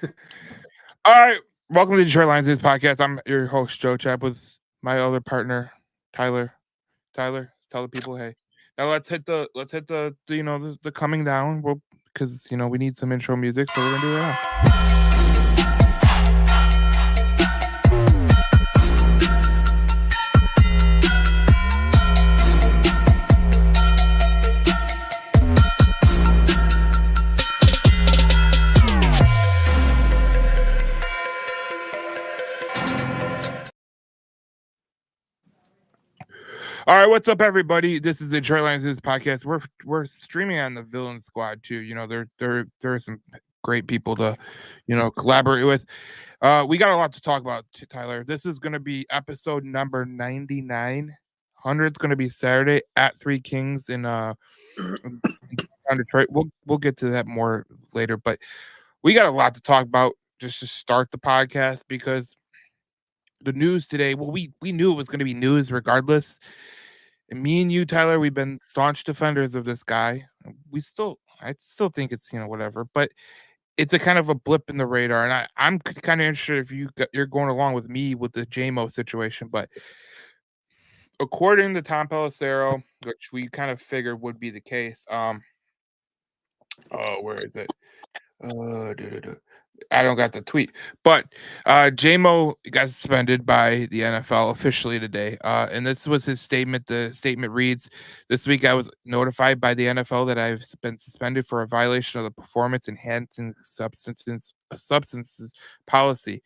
All right, welcome to the Detroit Lions News podcast. I'm your host Joe Chap with my other partner Tyler. Tyler, tell the people hey. Now let's hit the the coming down. Well, because we need some intro music, so we're gonna do it right now. All right, what's up, everybody? This is the Detroit Lions News podcast. We're streaming on the Villain Squad too. There are some great people to collaborate with. We got a lot to talk about, Tyler. This is going to be episode number 99. 100 is going to be Saturday at Three Kings in downtown Detroit. We'll get to that more later, but we got a lot to talk about just to start the podcast because the news today. Well, we knew it was going to be news regardless. And me and you, Tyler, we've been staunch defenders of this guy. I still think it's whatever, but it's a kind of a blip in the radar, and I'm kind of interested if you're going along with me with the JAMO situation. But according to Tom Pelissero, which we kind of figured would be the case, oh, where is it? Duh. I don't got the tweet, but JMO got suspended by the NFL officially today, and this was his statement. The statement reads, "This week I was notified by the NFL that I've been suspended for a violation of the performance enhancing substances policy.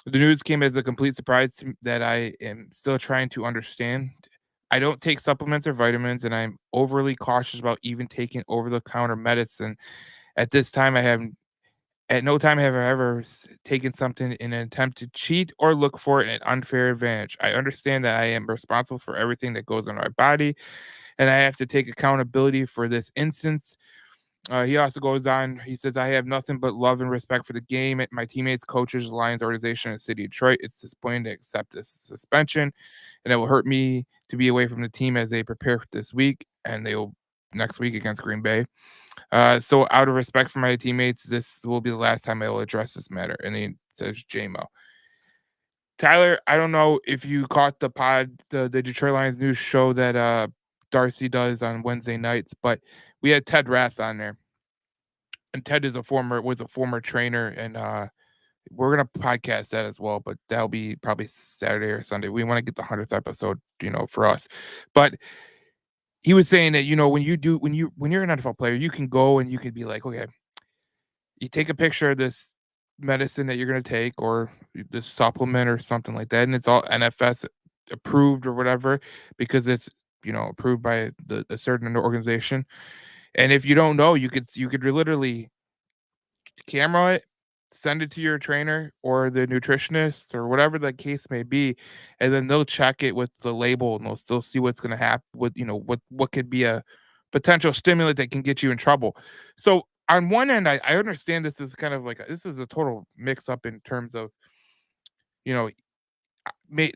The news came as a complete surprise that I am still trying to understand. I don't take supplements or vitamins, and I'm overly cautious about even taking over-the-counter medicine. At this time, at no time have I ever taken something in an attempt to cheat or look for an unfair advantage. I understand that I am responsible for everything that goes on my body, and I have to take accountability for this instance." He also goes on. He says, "I have nothing but love and respect for the game, my teammates, coaches, the Lions organization, and the city of Detroit. It's disappointing to accept this suspension, and it will hurt me to be away from the team as they prepare for this week, and they will next week against Green Bay. So out of respect for my teammates, this will be the last time I will address this matter." And he says, "JMO." Tyler, I don't know if you caught the Detroit Lions news show that Darcy does on Wednesday nights, but we had Ted Rath on there, and Ted was a former trainer, and we're gonna podcast that as well, but that'll be probably Saturday or Sunday. We want to get the 100th episode, for us. But he was saying that when you're an NFL player, you can go and you can be like, okay, you take a picture of this medicine that you're gonna take or this supplement or something like that, and it's all NFS approved or whatever because it's approved by a certain organization. And if you don't know, you could literally camera it, send it to your trainer or the nutritionist or whatever the case may be, and then they'll check it with the label and they'll still see what's going to happen with what could be a potential stimulant that can get you in trouble. So on one end, I understand this is kind of like this is a total mix up in terms of you know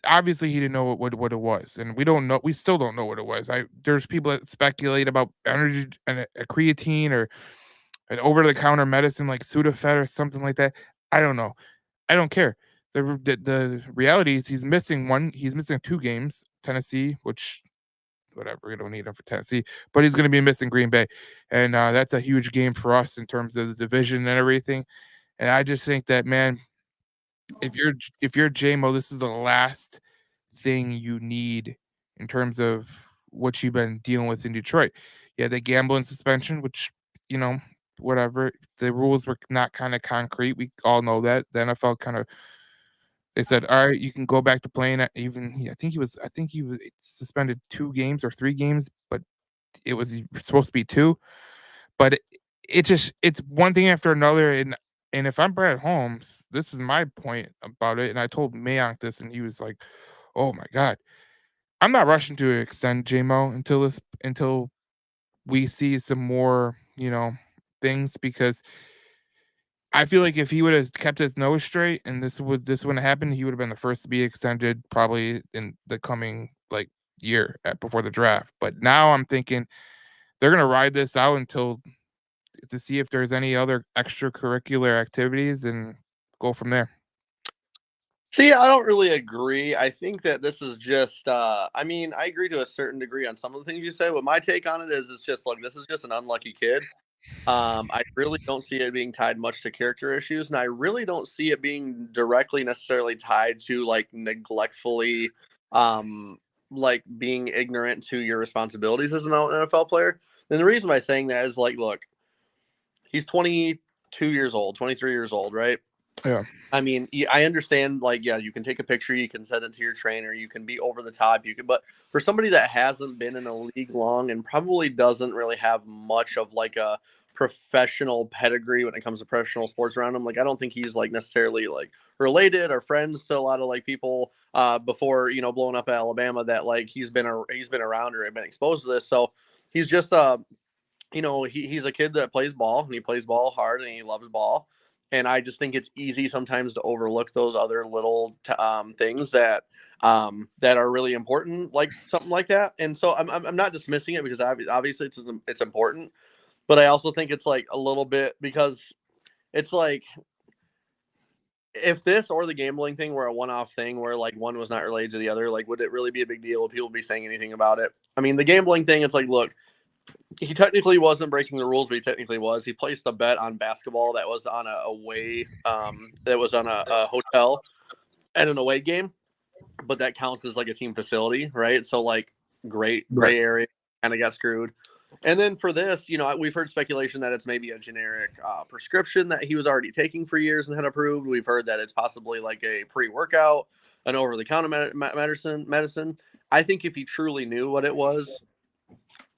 obviously he didn't know what it was, and we still don't know what it was. There's people that speculate about energy and a creatine or an over-the-counter medicine like Sudafed or something like that. I don't know. I don't care. The reality is he's missing 2 games, Tennessee, which whatever, we don't need him for Tennessee, but he's gonna be missing Green Bay, and, that's a huge game for us in terms of the division and everything, and I just think that, man, if you're JMO, this is the last thing you need in terms of what you've been dealing with in Detroit. Yeah, the gambling suspension, which, you know, whatever. The rules were not kind of concrete. We all know that. The NFL kind of they said, all right, you can go back to playing at I think he was suspended 2 games or 3 games, but it was supposed to be two. But it's one thing after another. And if I'm Brad Holmes, this is my point about it. And I told Mayock this, and he was like, "Oh my god, I'm not rushing to extend JMO until we see some more, things because I feel like if he would have kept his nose straight and this wouldn't happen, he would have been the first to be extended probably in the coming like year before the draft. But now I'm thinking they're gonna ride this out until to see if there's any other extracurricular activities and go from there. See, I don't really agree. I think that this is just I mean, I agree to a certain degree on some of the things you say, but my take on it is it's just like this is just an unlucky kid. I really don't see it being tied much to character issues, and I really don't see it being directly necessarily tied to like neglectfully like being ignorant to your responsibilities as an NFL player. And the reason by saying that is like, look, he's 22 years old, 23 years old, right? Yeah. I mean, I understand, like, yeah, you can take a picture, you can send it to your trainer, you can be over the top, you can, but for somebody that hasn't been in a league long and probably doesn't really have much of like a professional pedigree when it comes to professional sports around him, like, I don't think he's like necessarily like related or friends to a lot of like people before, blowing up at Alabama that like he's been around or been exposed to this. So he's just he's a kid that plays ball and he plays ball hard and he loves ball. And I just think it's easy sometimes to overlook those other little things that are really important, like something like that. And so I'm not dismissing it because obviously it's important, but I also think it's like a little bit because it's like if this or the gambling thing were a one-off thing where like one was not related to the other, like would it really be a big deal? Would people be saying anything about it? I mean, the gambling thing, it's like, look, he technically wasn't breaking the rules, but he technically was. He placed a bet on basketball that was on a away, that was on a hotel at an away game, but that counts as like a team facility, right? So like great Right. gray area, kind of got screwed. And then for this, we've heard speculation that it's maybe a generic prescription that he was already taking for years and had approved. We've heard that it's possibly like a pre-workout, an over-the-counter medicine. I think if he truly knew what it was,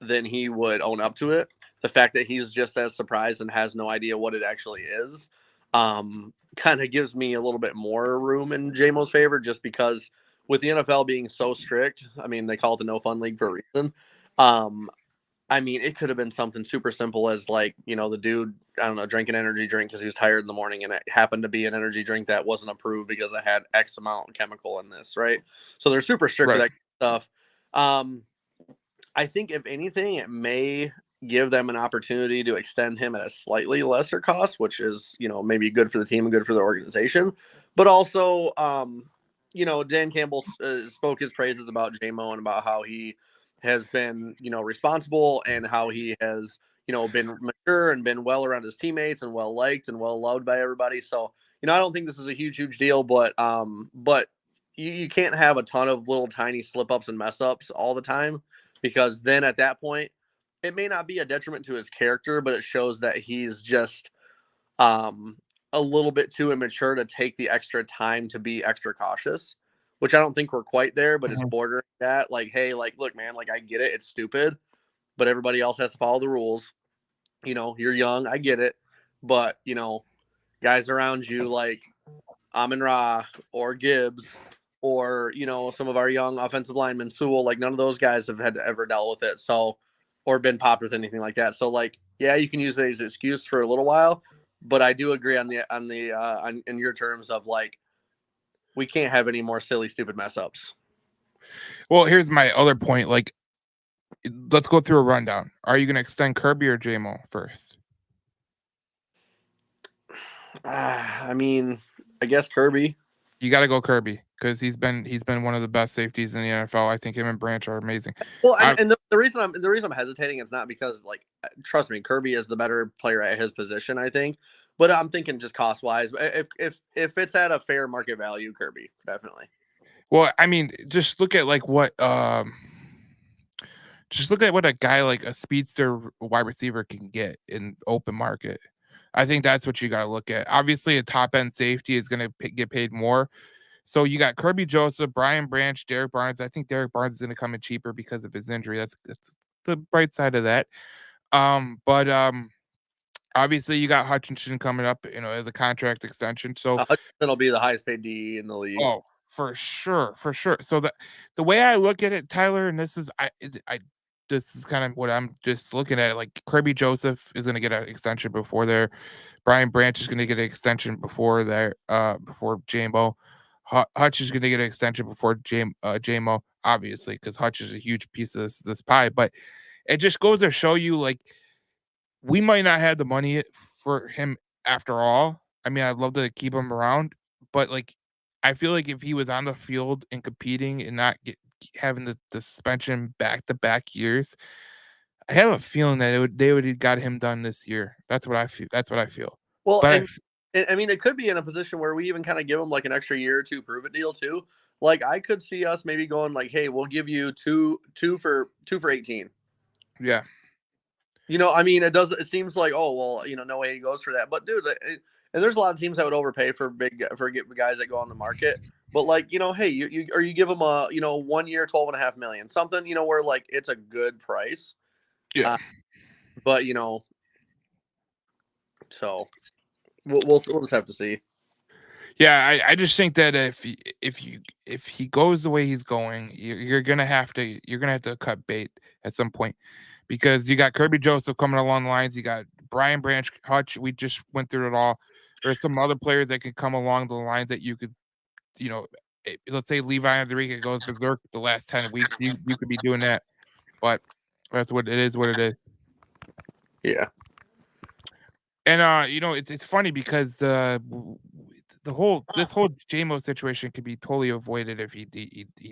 then he would own up to it. The fact that he's just as surprised and has no idea what it actually is, kind of gives me a little bit more room in JAMO's favor, just because with the NFL being so strict, I mean, they call it the no fun league for a reason. Um, I mean, it could have been something super simple as like, the dude, I don't know, drank an energy drink because he was tired in the morning and it happened to be an energy drink that wasn't approved because it had X amount of chemical in this, right? So they're super strict with Right. that kind of stuff. I think if anything, it may give them an opportunity to extend him at a slightly lesser cost, which is, maybe good for the team and good for the organization. But also, Dan Campbell spoke his praises about JMO and about how he has been, responsible and how he has, been mature and been well around his teammates and well liked and well loved by everybody. So, I don't think this is a huge deal, but you can't have a ton of little tiny slip ups and mess ups all the time, because then at that point, it may not be a detriment to his character, but it shows that he's just a little bit too immature to take the extra time to be extra cautious, which I don't think we're quite there, but it's Mhm. bordering that. Like, hey, like, look, man, like, I get it. It's stupid, but everybody else has to follow the rules. You're young. I get it. But, guys around you, like, Amon Ra or Gibbs or, some of our young offensive linemen, Sewell, like none of those guys have had to ever dealt with it. So, or been popped with anything like that. So like, yeah, you can use it as an excuse for a little while, but I do agree on in your terms of like, we can't have any more silly, stupid mess ups. Well, here's my other point. Like, let's go through a rundown. Are you going to extend Kirby or JMO first? I mean, I guess Kirby. You got to go Kirby because he's been one of the best safeties in the NFL. I think him and Branch are amazing. Well, and, I and the reason I'm hesitating is not because like, trust me, Kirby is the better player at his position, I think. But I'm thinking just cost wise. If it's at a fair market value, Kirby definitely. well, I mean, just look at what a guy like a speedster wide receiver can get in open market. I think that's what you got to look at. Obviously, a top end safety is going to get paid more. So you got Kirby Joseph, Brian Branch, Derek Barnes. I think Derek Barnes is going to come in cheaper because of his injury. That's the bright side of that. But obviously you got Hutchinson coming up, as a contract extension. So Hutchinson will be the highest paid DE in the league. oh, for sure, for sure. So the way I look at it, Tyler, and this is kind of what I'm just looking at it. Like Kirby Joseph is going to get an extension before there. Brian Branch is going to get an extension before there. Before Jambo. Hutch is going to get an extension before Jamo, obviously, because Hutch is a huge piece of this pie. But it just goes to show you, like, we might not have the money for him after all. I mean, I'd love to keep him around, but like, I feel like if he was on the field and competing and not having the suspension back to back years, I have a feeling that they would have got him done this year. That's what I feel. That's what I feel. Well, But and I mean, it could be in a position where we even kind of give him like an extra year or two prove it deal too. Like I could see us maybe going like, hey, we'll give you two for 18. yeah, I mean, it seems like, oh well, no way he goes for that. But dude, and there's a lot of teams that would overpay for guys that go on the market. But like, hey, you give them a 1 year, 12.5 million, something, where like it's a good price. yeah. But so we'll just have to see. Yeah, I just think that if he goes the way he's going, you're gonna have to cut bait at some point because you got Kirby Joseph coming along the lines, you got Brian Branch Hutch. We just went through it all. There's some other players that could come along the lines that you could, let's say Levi Anzarika goes berserk the last 10 weeks. You could be doing that, but that's what it is. What it is. Yeah. And it's funny because this whole JAMO situation could be totally avoided if he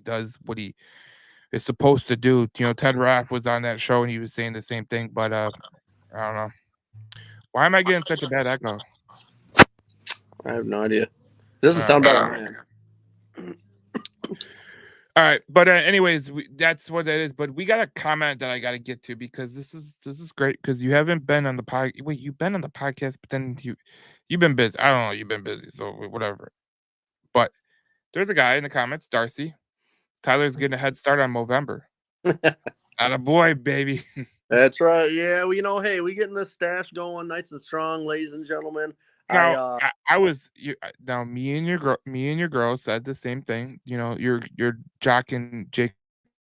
does what he is supposed to do. Ted Raff was on that show and he was saying the same thing, but I don't know. Why am I getting such a bad echo? I have no idea. It doesn't sound bad on my end. All right, but anyways, that's what that is. But we got a comment that I got to get to because this is great because you haven't been on the podcast. Wait, you've been on the podcast, but then you've been busy. I don't know, you've been busy, so whatever. But there's a guy in the comments, Darcy. Tyler's getting a head start on Movember. Atta boy, baby. That's right. Yeah, well, hey, we getting the stash going nice and strong, ladies and gentlemen. Now, I was now me and your girl said the same thing. You're jocking Jake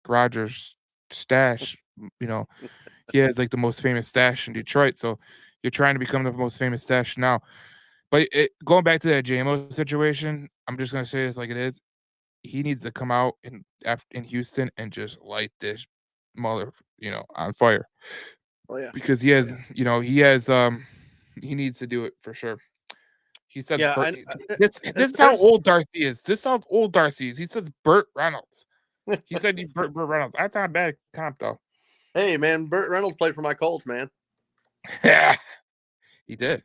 Rogers' stash. He has like the most famous stash in Detroit, so you're trying to become the most famous stash now. But going back to that JMO situation, I'm just gonna say this like it is. He needs to come out in Houston and just light this mother, on fire. Oh yeah, because he has, he needs to do it for sure. He says, yeah. this is how old Darcy is. This is how old Darcy is. He says Burt Reynolds. He said Burt Reynolds. That's not a bad comp though. Hey man, Burt Reynolds played for my Colts, man. Yeah, he did.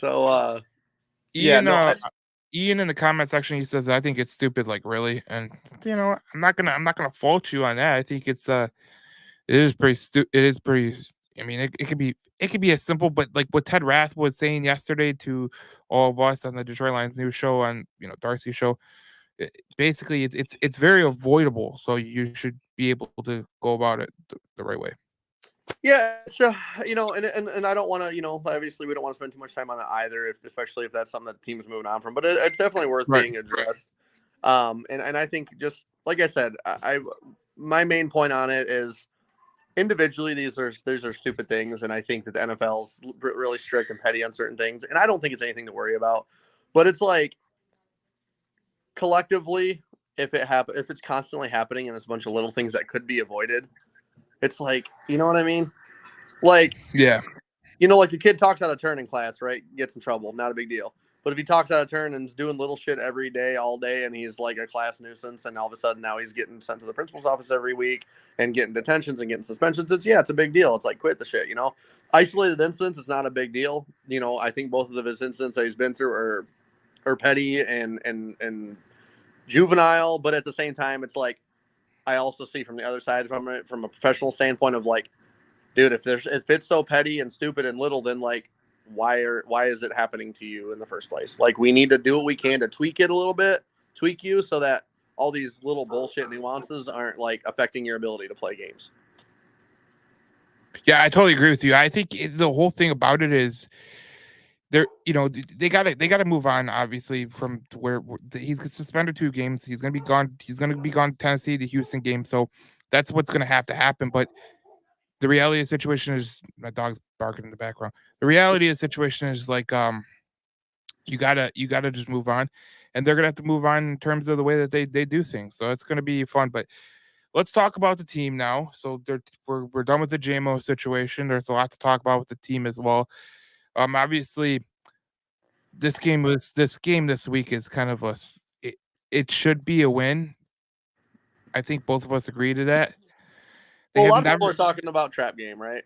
So Ian, Ian in the comment section, he says, I think it's stupid, like really. And I'm not gonna fault you on that. I think it is pretty stupid. It is pretty. I mean, it could be as simple, but like what Ted Rath was saying yesterday to all of us on the Detroit Lions news show on Darcy's show. Basically, it's very avoidable. So you should be able to go about it the right way. Yeah, so and I don't want to, obviously we don't want to spend too much time on it either, especially if that's something that the team is moving on from. But it's definitely worth being addressed. And I think just like I said, my main point on it is individually these are stupid things, and I think that the NFL's really strict and petty on certain things, and I don't think it's anything to worry about. But it's like collectively, if it's constantly happening and there's a bunch of little things that could be avoided. It's like, you know what I mean? Like, yeah, like a kid talks out of turn in class, right? Gets in trouble, not a big deal. But if he talks out of turn and is doing little shit every day, all day, and he's like a class nuisance, and all of a sudden now he's getting sent to the principal's office every week and getting detentions and getting suspensions, it's a big deal. It's like, quit the shit, Isolated incidents, it's not a big deal. I think both of his incidents that he's been through are petty and juvenile, but at the same time, it's like, I also see from the other side from a professional standpoint of like, dude, if it's so petty and stupid and little, then like, why is it happening to you in the first place? Like, we need to do what we can to tweak it a little bit, tweak you so that all these little bullshit nuances aren't like affecting your ability to play games. Yeah, I totally agree with you. I think the whole thing about it is they gotta move on. Obviously, from where he's suspended 2 games, he's gonna be gone. He's gonna be gone to Tennessee, the Houston game. So that's what's gonna have to happen. But the reality of the situation is, my dog's barking in the background. The reality of the situation is like, you gotta just move on, and they're gonna have to move on in terms of the way that they do things. So it's gonna be fun. But let's talk about the team now. So we're done with the JAMO situation. There's a lot to talk about with the team as well. Obviously, this game this week is kind of it should be a win. I think both of us agree to that. They Well, a have lot of people never, are talking about trap game, right?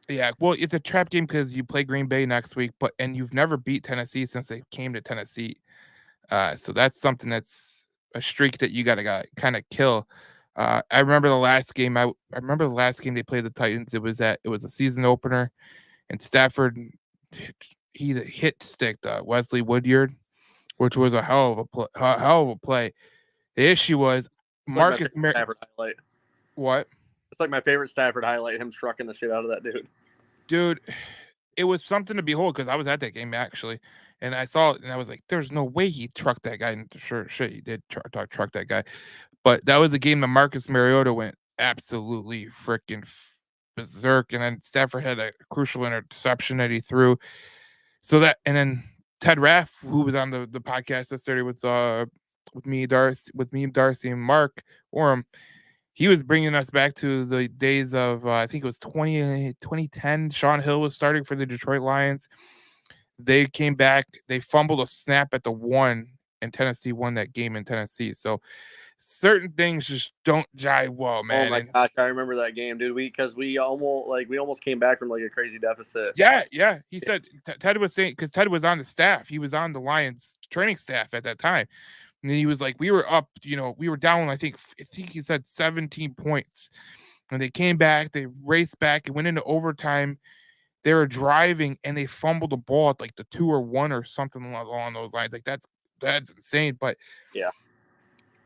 yeah. Well, it's a trap game because you play Green Bay next week, and you've never beat Tennessee since they came to Tennessee. So that's something that's a streak that you gotta kind of kill. I remember the last game. I remember the last game they played the Titans. It was a season opener, and Stafford hit sticked Wesley Woodyard, which was a hell of a play. The issue was It's like my Marcus favorite Mar- Stafford highlight. what It's like my favorite Stafford highlight. Him trucking the shit out of that dude. dude. It was something to behold because I was at that game actually, and I saw it and I was like, "There's no way he trucked that guy." And sure, shit, he did truck that guy. But that was a game that Marcus Mariota went absolutely freaking berserk, and then Stafford had a crucial interception that he threw. So that, and then Ted Raff, who was on the podcast yesterday with me, Darcy, and Mark Orem, he was bringing us back to the days of I think it was 2010. Sean Hill was starting for the Detroit Lions. They came back. They fumbled a snap at the 1, and Tennessee won that game in Tennessee. So certain things just don't jive well, Oh man. my And gosh, I remember that game, dude. We almost came back from like a crazy deficit. yeah. He said Ted was saying because Ted was on the staff. He was on the Lions training staff at that time. And he was like, we were up, we were down, I think he said 17 points. And they came back, they raced back, and went into overtime. They were driving and they fumbled the ball at like the 2 or 1 or something along those lines. Like that's insane. But Yeah.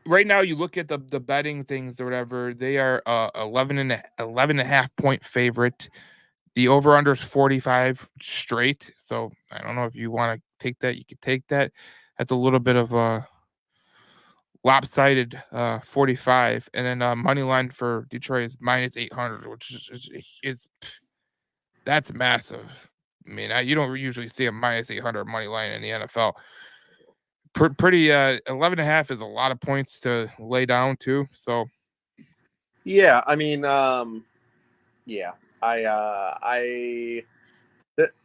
right now you look at the betting things or whatever, they are 11 and a half point favorite. The over under is 45 straight. So I don't know if you want to take that, you could take that. That's a little bit of a lopsided 45, and then money line for Detroit is minus 800, which is that's massive. I mean, you don't usually see a minus 800 money line in the NFL. Pretty 11 and a half is a lot of points to lay down too. So Yeah, I mean, yeah,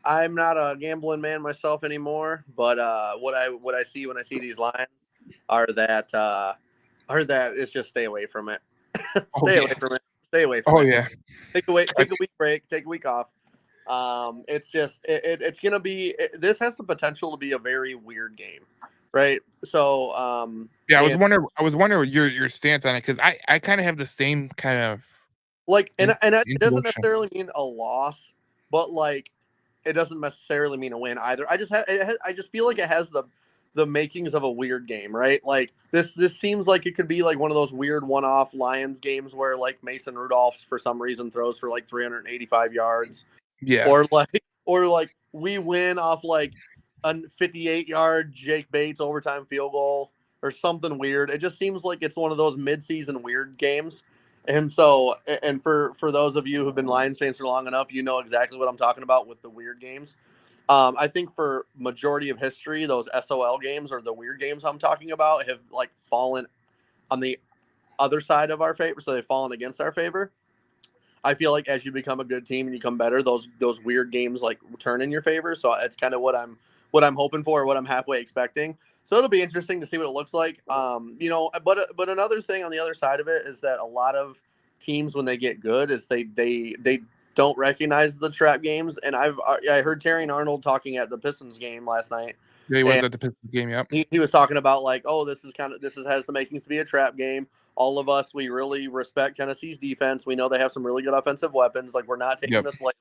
I'm not a gambling man myself anymore, but what I see when I see these lines are that it's just stay away from it. oh Stay away yeah, from it. Stay away from oh it. yeah, Take a week break, take a week off. It's just it's gonna be this has the potential to be a very weird game, right? So yeah. and I was wondering your stance on it because I kind of have the same kind of like it doesn't intuition. necessarily mean a loss, but like it doesn't necessarily mean a win either. I just feel like it has the makings of a weird game, right? Like this seems like it could be like one of those weird one-off Lions games where like Mason Rudolph for some reason throws for like 385 yards, Yeah, or like we win off like a 58-yard Jake Bates overtime field goal or something weird. It just seems like it's one of those mid-season weird games. And so, and for those of you who've been Lions fans for long enough, you know exactly what I'm talking about with the weird games. I think for majority of history, those SOL games or the weird games I'm talking about have like fallen on the other side of our favor, so they've fallen against our favor. I feel like as you become a good team and you become better, those weird games like turn in your favor. So it's kind of what I'm hoping for, what I'm halfway expecting. So it'll be interesting to see what it looks like. But another thing on the other side of it is that a lot of teams when they get good is they don't recognize the trap games. And I heard Terry and Arnold talking at the Pistons game last night, yeah, he was and at the Pistons game. Yep. he was talking about like, oh, has the makings to be a trap game. All of us, we really respect Tennessee's defense. We know they have some really good offensive weapons. Like we're not taking Yep. this lightly.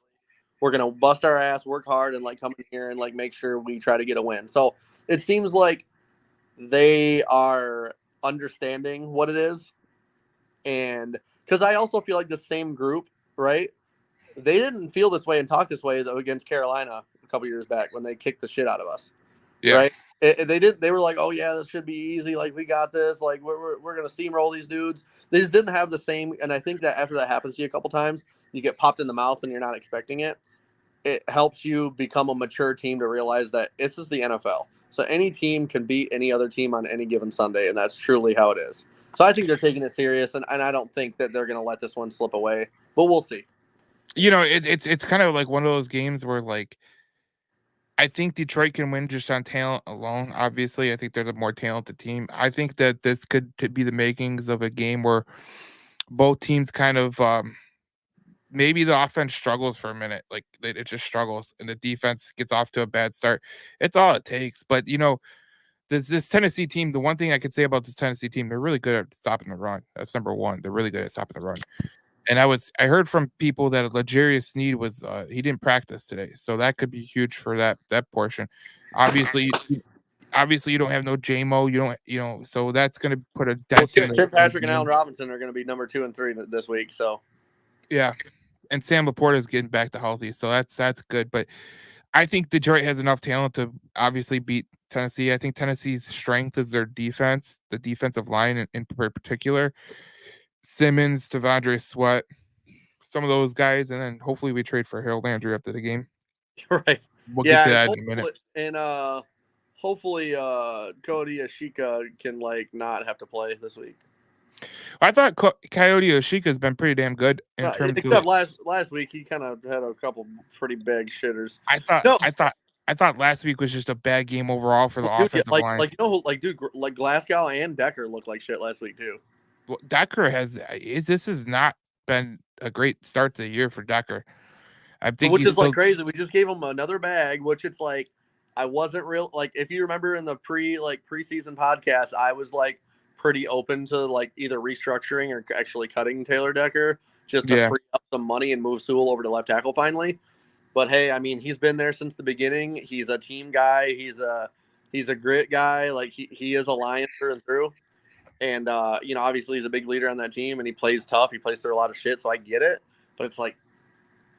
We're gonna bust our ass, work hard, and like come in here and like make sure we try to get a win. So it seems like they are understanding what it is, and because I also feel like the same group, right? They didn't feel this way and talk this way though against Carolina a couple years back when they kicked the shit out of us, Yeah. right? They didn't. They were like, "Oh yeah, this should be easy. Like we got this. Like we're gonna steamroll these dudes." They just didn't have the same. And I think that after that happens to you a couple times, you get popped in the mouth and you're not expecting it. It helps you become a mature team to realize that this is the NFL. So any team can beat any other team on any given Sunday, and that's truly how it is. So I think they're taking it serious, and I don't think that they're going to let this one slip away. But we'll see. It's kind of like one of those games where like I think Detroit can win just on talent alone. Obviously, I think they're the more talented team. I think that this could be the makings of a game where both teams kind of maybe the offense struggles for a minute, like it just struggles, and the defense gets off to a bad start. It's all it takes. But this Tennessee team. The one thing I could say about this Tennessee team, they're really good at stopping the run. That's number one. They're really good at stopping the run. And I heard from people that L'Jarius Sneed was he didn't practice today, so that could be huge for that portion. Obviously, obviously you don't have no JAMO, so that's going to put a dent in Tim the Patrick and Allen game. Robinson are going to be number 2 and 3 this week. So Yeah, and Sam Laporta is getting back to healthy, so that's good. But I think Detroit has enough talent to obviously beat Tennessee. I think Tennessee's strength is their defense, the defensive line in particular. Simmons, Devondre Sweat, some of those guys, and then hopefully we trade for Harold Landry after the game. right, We'll get to yeah, that in a minute. And hopefully Cody Ashika can like not have to play this week. I thought Coyote Oshika has been pretty damn good in terms Except of last week he kind of had a couple pretty big shitters. I thought last week was just a bad game overall for the offensive line. Like Glasgow and Decker looked like shit last week too. Well, Decker this has not been a great start to the year for Decker. I think which is like crazy. We just gave him another bag, which it's like I wasn't real like if you remember in the preseason podcast, I was like pretty open to like either restructuring or actually cutting Taylor Decker just to free up some money and move Sewell over to left tackle finally. But hey, I mean, he's been there since the beginning. He's a team guy. He's a grit guy. Like he is a Lion through and through. And obviously he's a big leader on that team, and he plays tough. He plays through a lot of shit, so I get it. But it's like,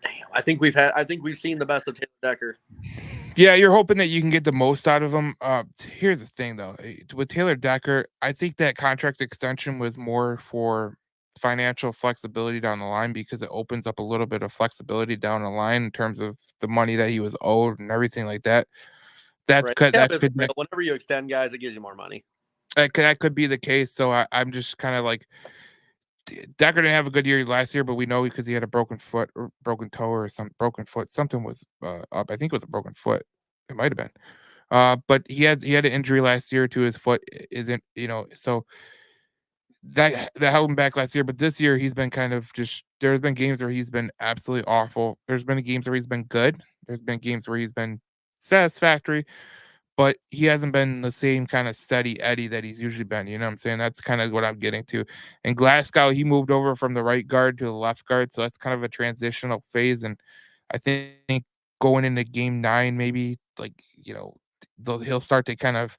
damn, I think we've seen the best of Taylor Decker. Yeah, you're hoping that you can get the most out of him. Here's the thing, though, with Taylor Decker, I think that contract extension was more for financial flexibility down the line because it opens up a little bit of flexibility down the line in terms of the money that he was owed and everything like that. That's right. Whenever you extend guys, it gives you more money. That could be the case. So I'm just kind of like Decker didn't have a good year last year, but we know because he had a broken foot or broken toe or some broken foot. Something was up. I think it was a broken foot. It might have been. But he had an injury last year to his foot. Isn't so that held him back last year. But this year he's been kind of just. There's been games where he's been absolutely awful. There's been games where he's been good. There's been games where he's been satisfactory. But he hasn't been the same kind of steady Eddie that he's usually been. You know what I'm saying? That's kind of what I'm getting to. And Glasgow, he moved over from the right guard to the left guard, so that's kind of a transitional phase. And I think going into game 9, maybe he'll start to kind of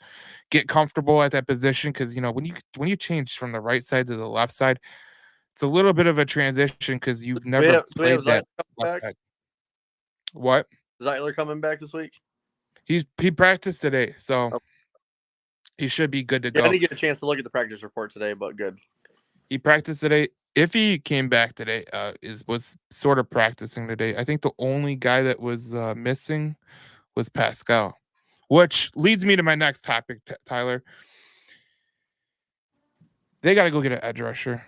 get comfortable at that position because when you change from the right side to the left side, it's a little bit of a transition because you've never played that left side. What? Zeitler coming back this week? He practiced today, so he should be good to go. I didn't get a chance to look at the practice report today, but good. He practiced today. If he came back today, was sort of practicing today. I think the only guy that was missing was Pascal, which leads me to my next topic, Tyler. They got to go get an edge rusher.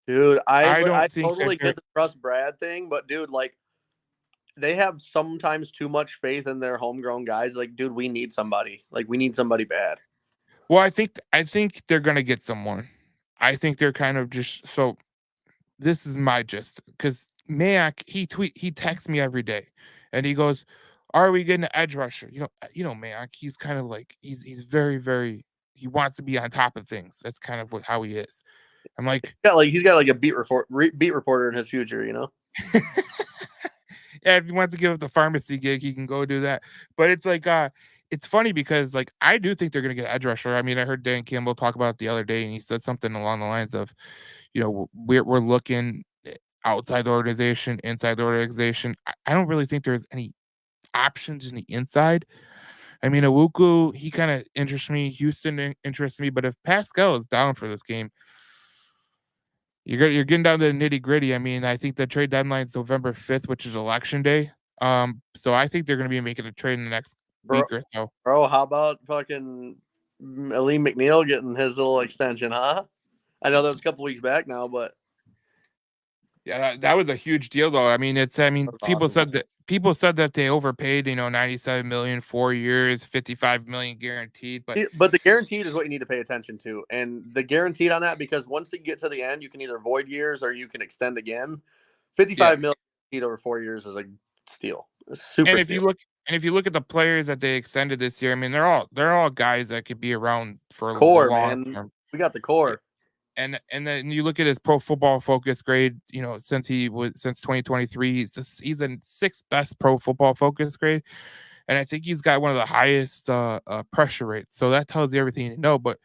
Dude, I totally get the trust Brad thing, but dude, like they have sometimes too much faith in their homegrown guys. Like, dude, we need somebody. Like, we need somebody bad. Well, I think they're gonna get someone. I think they're kind of just so. This is my gist because Mayak he texts me every day, and he goes, "Are we getting an edge rusher?" Mayak. He's kind of like he's very very. He wants to be on top of things. That's kind of how he is. I'm like, he's got like a beat reporter in his future, Yeah, if he wants to give up the pharmacy gig, he can go do that. But it's like, it's funny because like I do think they're gonna get edge rusher. I mean, I heard Dan Campbell talk about it the other day, and he said something along the lines of, we're looking outside the organization, inside the organization. I don't really think there's any options in the inside. I mean, Awuku, he kind of interests me. Houston interests me. But if Pascal is down for this game, you're getting down to the nitty gritty. I mean, I think the trade deadline is November 5th, which is election day. So I think they're going to be making a trade in the next week or so. Bro, how about fucking Aleem McNeil getting his little extension, huh? I know that was a couple weeks back now, but Yeah, that was a huge deal, though. I mean, that was people awesome. said that they overpaid, 97 million, 4 years, 55 million guaranteed. But But the guaranteed is what you need to pay attention to, and the guaranteed on that, because once you get to the end, you can either void years or you can extend again. yeah, 55 million over 4 years is a steal, a super and if steal. you look if you look at the players that they extended this year, I mean, they're all guys that could be around for the Core, long man, term. we got the Yeah, core. and then you look at his Pro Football Focus grade. Since 2023, he's in sixth best Pro Football Focus grade, and I think he's got one of the highest pressure rates. So that tells you everything you know. But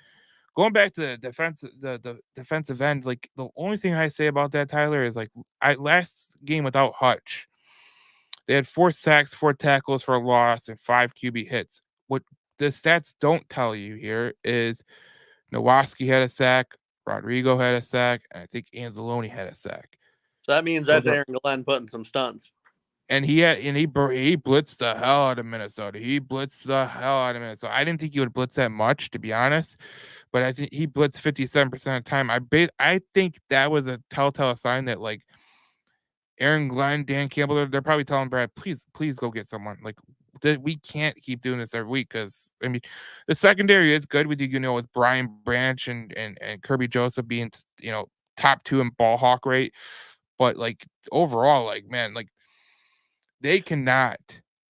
going back to the defensive end, like the only thing I say about that, Tyler, is like I last game without Hutch, they had 4 sacks, 4 tackles for a loss, and 5 QB hits. What the stats don't tell you here is Nowaski had a sack, Rodrigo had a sack, and I think Anzalone had a sack. So that means Those that's are Aaron Glenn putting some stunts. and he blitzed the hell out of Minnesota. He blitzed the hell out of Minnesota. I didn't think he would blitz that much, to be honest, but I think he blitzed 57% of the time. I think that was a telltale sign that like Aaron Glenn, Dan Campbell, they're probably telling Brad, please go get someone. Like we can't keep doing this every week because I mean the secondary is good with with Brian Branch and Kirby Joseph being top 2 in ball hawk rate, but like overall, like man, like they cannot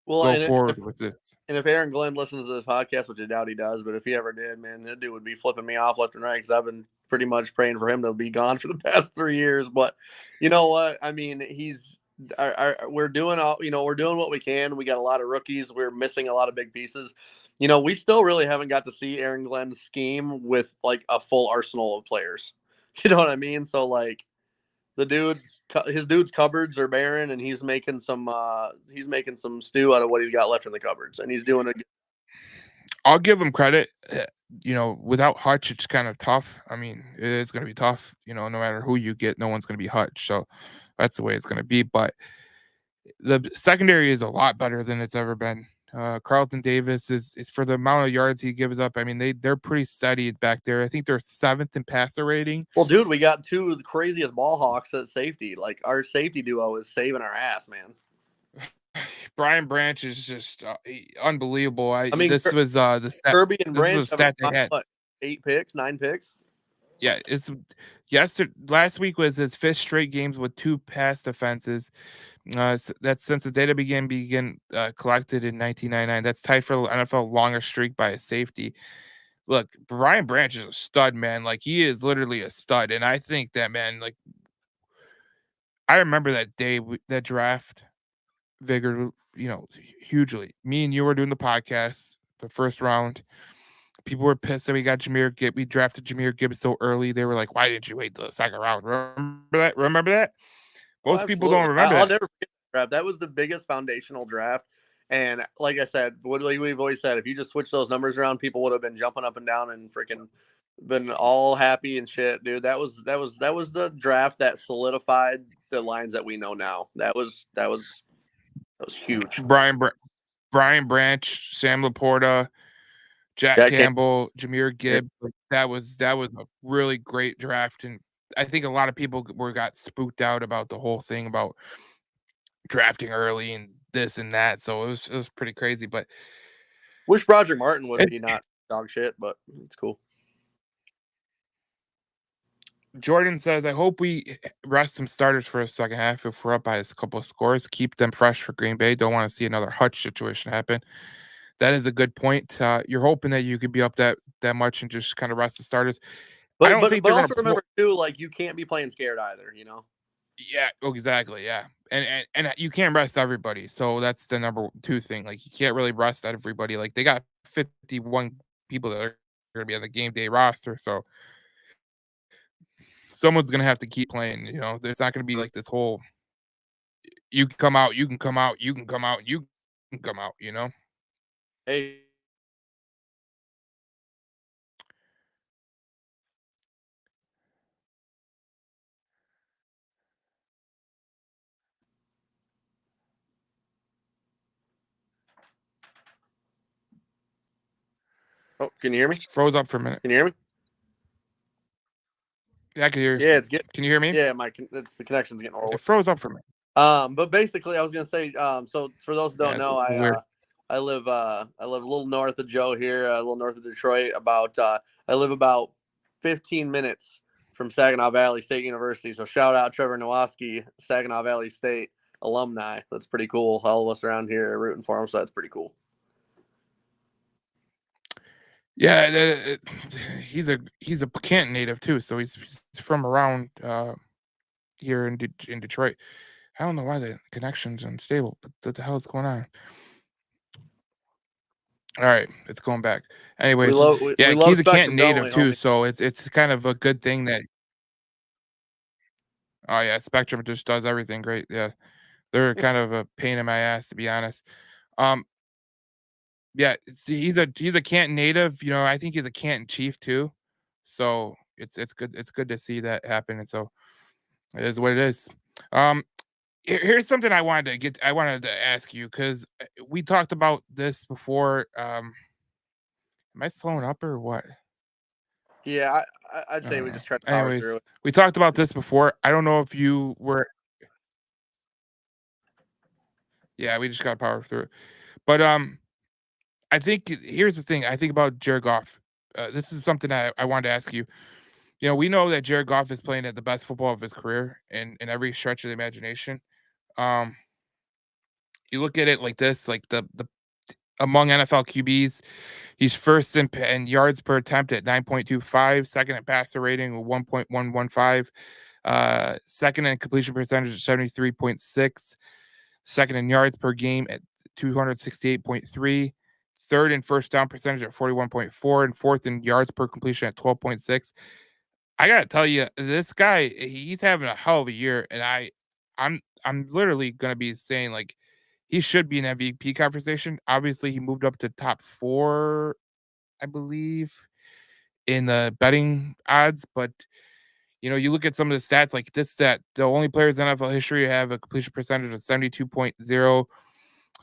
Well, go and forward with this. if Aaron Glenn listens to this podcast, which I doubt he does, but if he ever did, man, that dude would be flipping me off left and right because I've been pretty much praying for him to be gone for the past 3 years. But you know what? I mean, we're doing we're doing what we can. We got a lot of rookies. We're missing a lot of big pieces. We still really haven't got to see Aaron Glenn's scheme with like a full arsenal of players. You know what I mean? So like his dude's cupboards are barren, and he's making some stew out of what he's got left in the cupboards, and he's doing a I'll give him credit. Without Hutch, it's kind of tough. I mean, it's going to be tough. No matter who you get, no one's going to be Hutch. So that's the way it's going to be. But the secondary is a lot better than it's ever been. Carlton Davis is for the amount of yards he gives up. I mean, they're pretty steady back there. I think they're 7th in passer rating. Well, dude, we got two of the craziest ball hawks at safety. Like our safety duo is saving our ass, man. Brian Branch is just unbelievable. I mean, This was the stat. Kirby and This is Branch a have stat they had. what, 8 picks, 9 picks. Yeah, last week was his 5th straight games with 2 pass defenses. That's since the data began collected in 1999. That's tied for the NFL longest streak by a safety. Look, Brian Branch is a stud, man. Like he is literally a stud, and I think that man. Like I remember that day, that draft, Vigor, hugely. Me and you were doing the podcast, the first round. People were pissed that we got Jahmyr Gibbs. We drafted Jahmyr Gibbs so early. They were like, "Why didn't you wait till the second round?" Remember that? Remember that? Oh, Most people don't absolutely. remember I'll that. never forget that draft. That was the biggest foundational draft. And like I said, what we've always said, if you just switch those numbers around, people would have been jumping up and down and freaking been all happy and shit, dude. That was the draft that solidified the lines that we know now. That was huge. Brian Branch, Sam Laporta, Jack Jack Ham- Campbell, Jahmyr Gibbs. Like, that was a really great draft, and I think a lot of people got spooked out about the whole thing about drafting early and this and that. So it was pretty crazy. But Wish Roger Martin would it, be not dog shit, but it's cool. Jordan says, "I hope we rest some starters for a second half if we're up by a couple of scores. Keep them fresh for Green Bay. Don't want to see another Hutch situation happen." That is a good point. You're hoping that you could be up that much and just kind of rest the starters. I But don't but think but they're gonna also remember too, like you can't be playing scared either. Yeah, exactly. Yeah, and you can't rest everybody. So that's the number 2 thing. Like you can't really rest everybody. Like they got 51 people that are going to be on the game day roster. So someone's going to have to keep playing. There's not going to be like this whole you can come out, you can come out, you can come out, you can come out. Hey, oh, can you hear me? Froze up for a minute. Can you hear me? Yeah, I can hear. Yeah, it's getting. Can you hear me? Yeah, it's the connection's getting It old. froze up for me. But basically, I was gonna say. So for those who don't Yeah, know, weird. I live a little north of Joe here, a little north of Detroit. I live about 15 minutes from Saginaw Valley State University. So shout out Trevor Nowaski, Saginaw Valley State alumni. That's pretty cool. All of us around here are rooting for him, so that's pretty cool. Yeah, he's a Canton native too, so he's from around here in Detroit. I don't know why the connection's unstable, but what the hell is going on? All right, it's going back. Anyways, We yeah, love he's a Spectrum, Canton don't native we, too, homie? so it's kind of a good thing that. Oh yeah, Spectrum just does everything great. Yeah, they're kind of a pain in my ass to be honest. Um, yeah, he's a Canton native. You know, I think he's a Canton chief too. So it's good. It's good to see that happen. And so it is what it is. Um, here's something I wanted to ask you because we talked about this before. Am I slowing up or what? Yeah, I'd say we just try to power through Anyways, it. we talked about this before. I don't know if you were. Yeah, we just got to power through it. But I think here's the thing. I think about Jared Goff. This is something I wanted to ask you. You know, we know that Jared Goff is playing at the best football of his career in every stretch of the imagination. Um, you look at it like this, like the among NFL QBs, he's first in yards per attempt at 9.25, second in passer rating with 1.115, second in completion percentage at 73.6, second in yards per game at 268.3, third in first down percentage at 41.4, and fourth in yards per completion at 12.6. I gotta tell you, this guy, he's having a hell of a year, and I'm literally gonna be saying like he should be an MVP conversation. Obviously, he moved up to top 4, I believe, in the betting odds, but you know, you look at some of the stats like this stat, the only players in NFL history have a completion percentage of 72.0,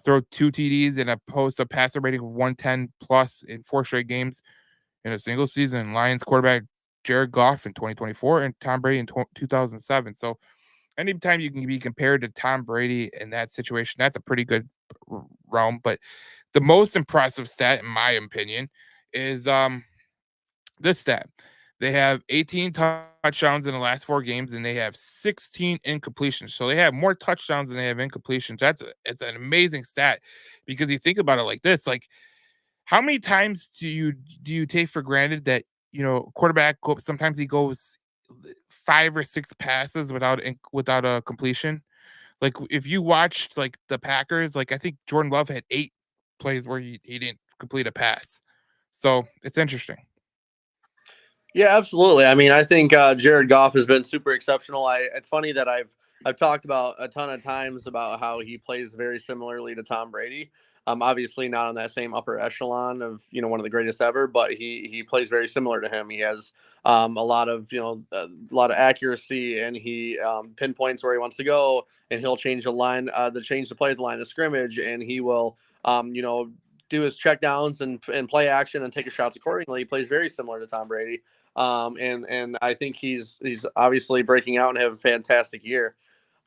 throw 2 TDs and post a passer rating of 110 plus in 4 straight games in a single season. Lions quarterback Jared Goff in 2024 and Tom Brady in 2007. So anytime you can be compared to Tom Brady in that situation, that's a pretty good realm. But the most impressive stat, in my opinion, is this stat. They have 18 touchdowns in the last 4 games, and they have 16 incompletions. So they have more touchdowns than they have incompletions. It's an amazing stat because you think about it like this: like how many times do you take for granted that you know quarterback sometimes he goes 5 or 6 passes without a completion? Like if you watched like the Packers, like I think Jordan Love had 8 plays where he didn't complete a pass. So it's interesting. Yeah, absolutely. I mean, I think Jared Goff has been super exceptional. It's funny that I've talked about a ton of times about how he plays very similarly to Tom Brady. Obviously not on that same upper echelon of one of the greatest ever, but he plays very similar to him. He has a lot of a lot of accuracy, and he pinpoints where he wants to go, and he'll change the play at the line of scrimmage, and he will do his check downs and play action and take his shots accordingly. He plays very similar to Tom Brady. And I think he's obviously breaking out and having a fantastic year.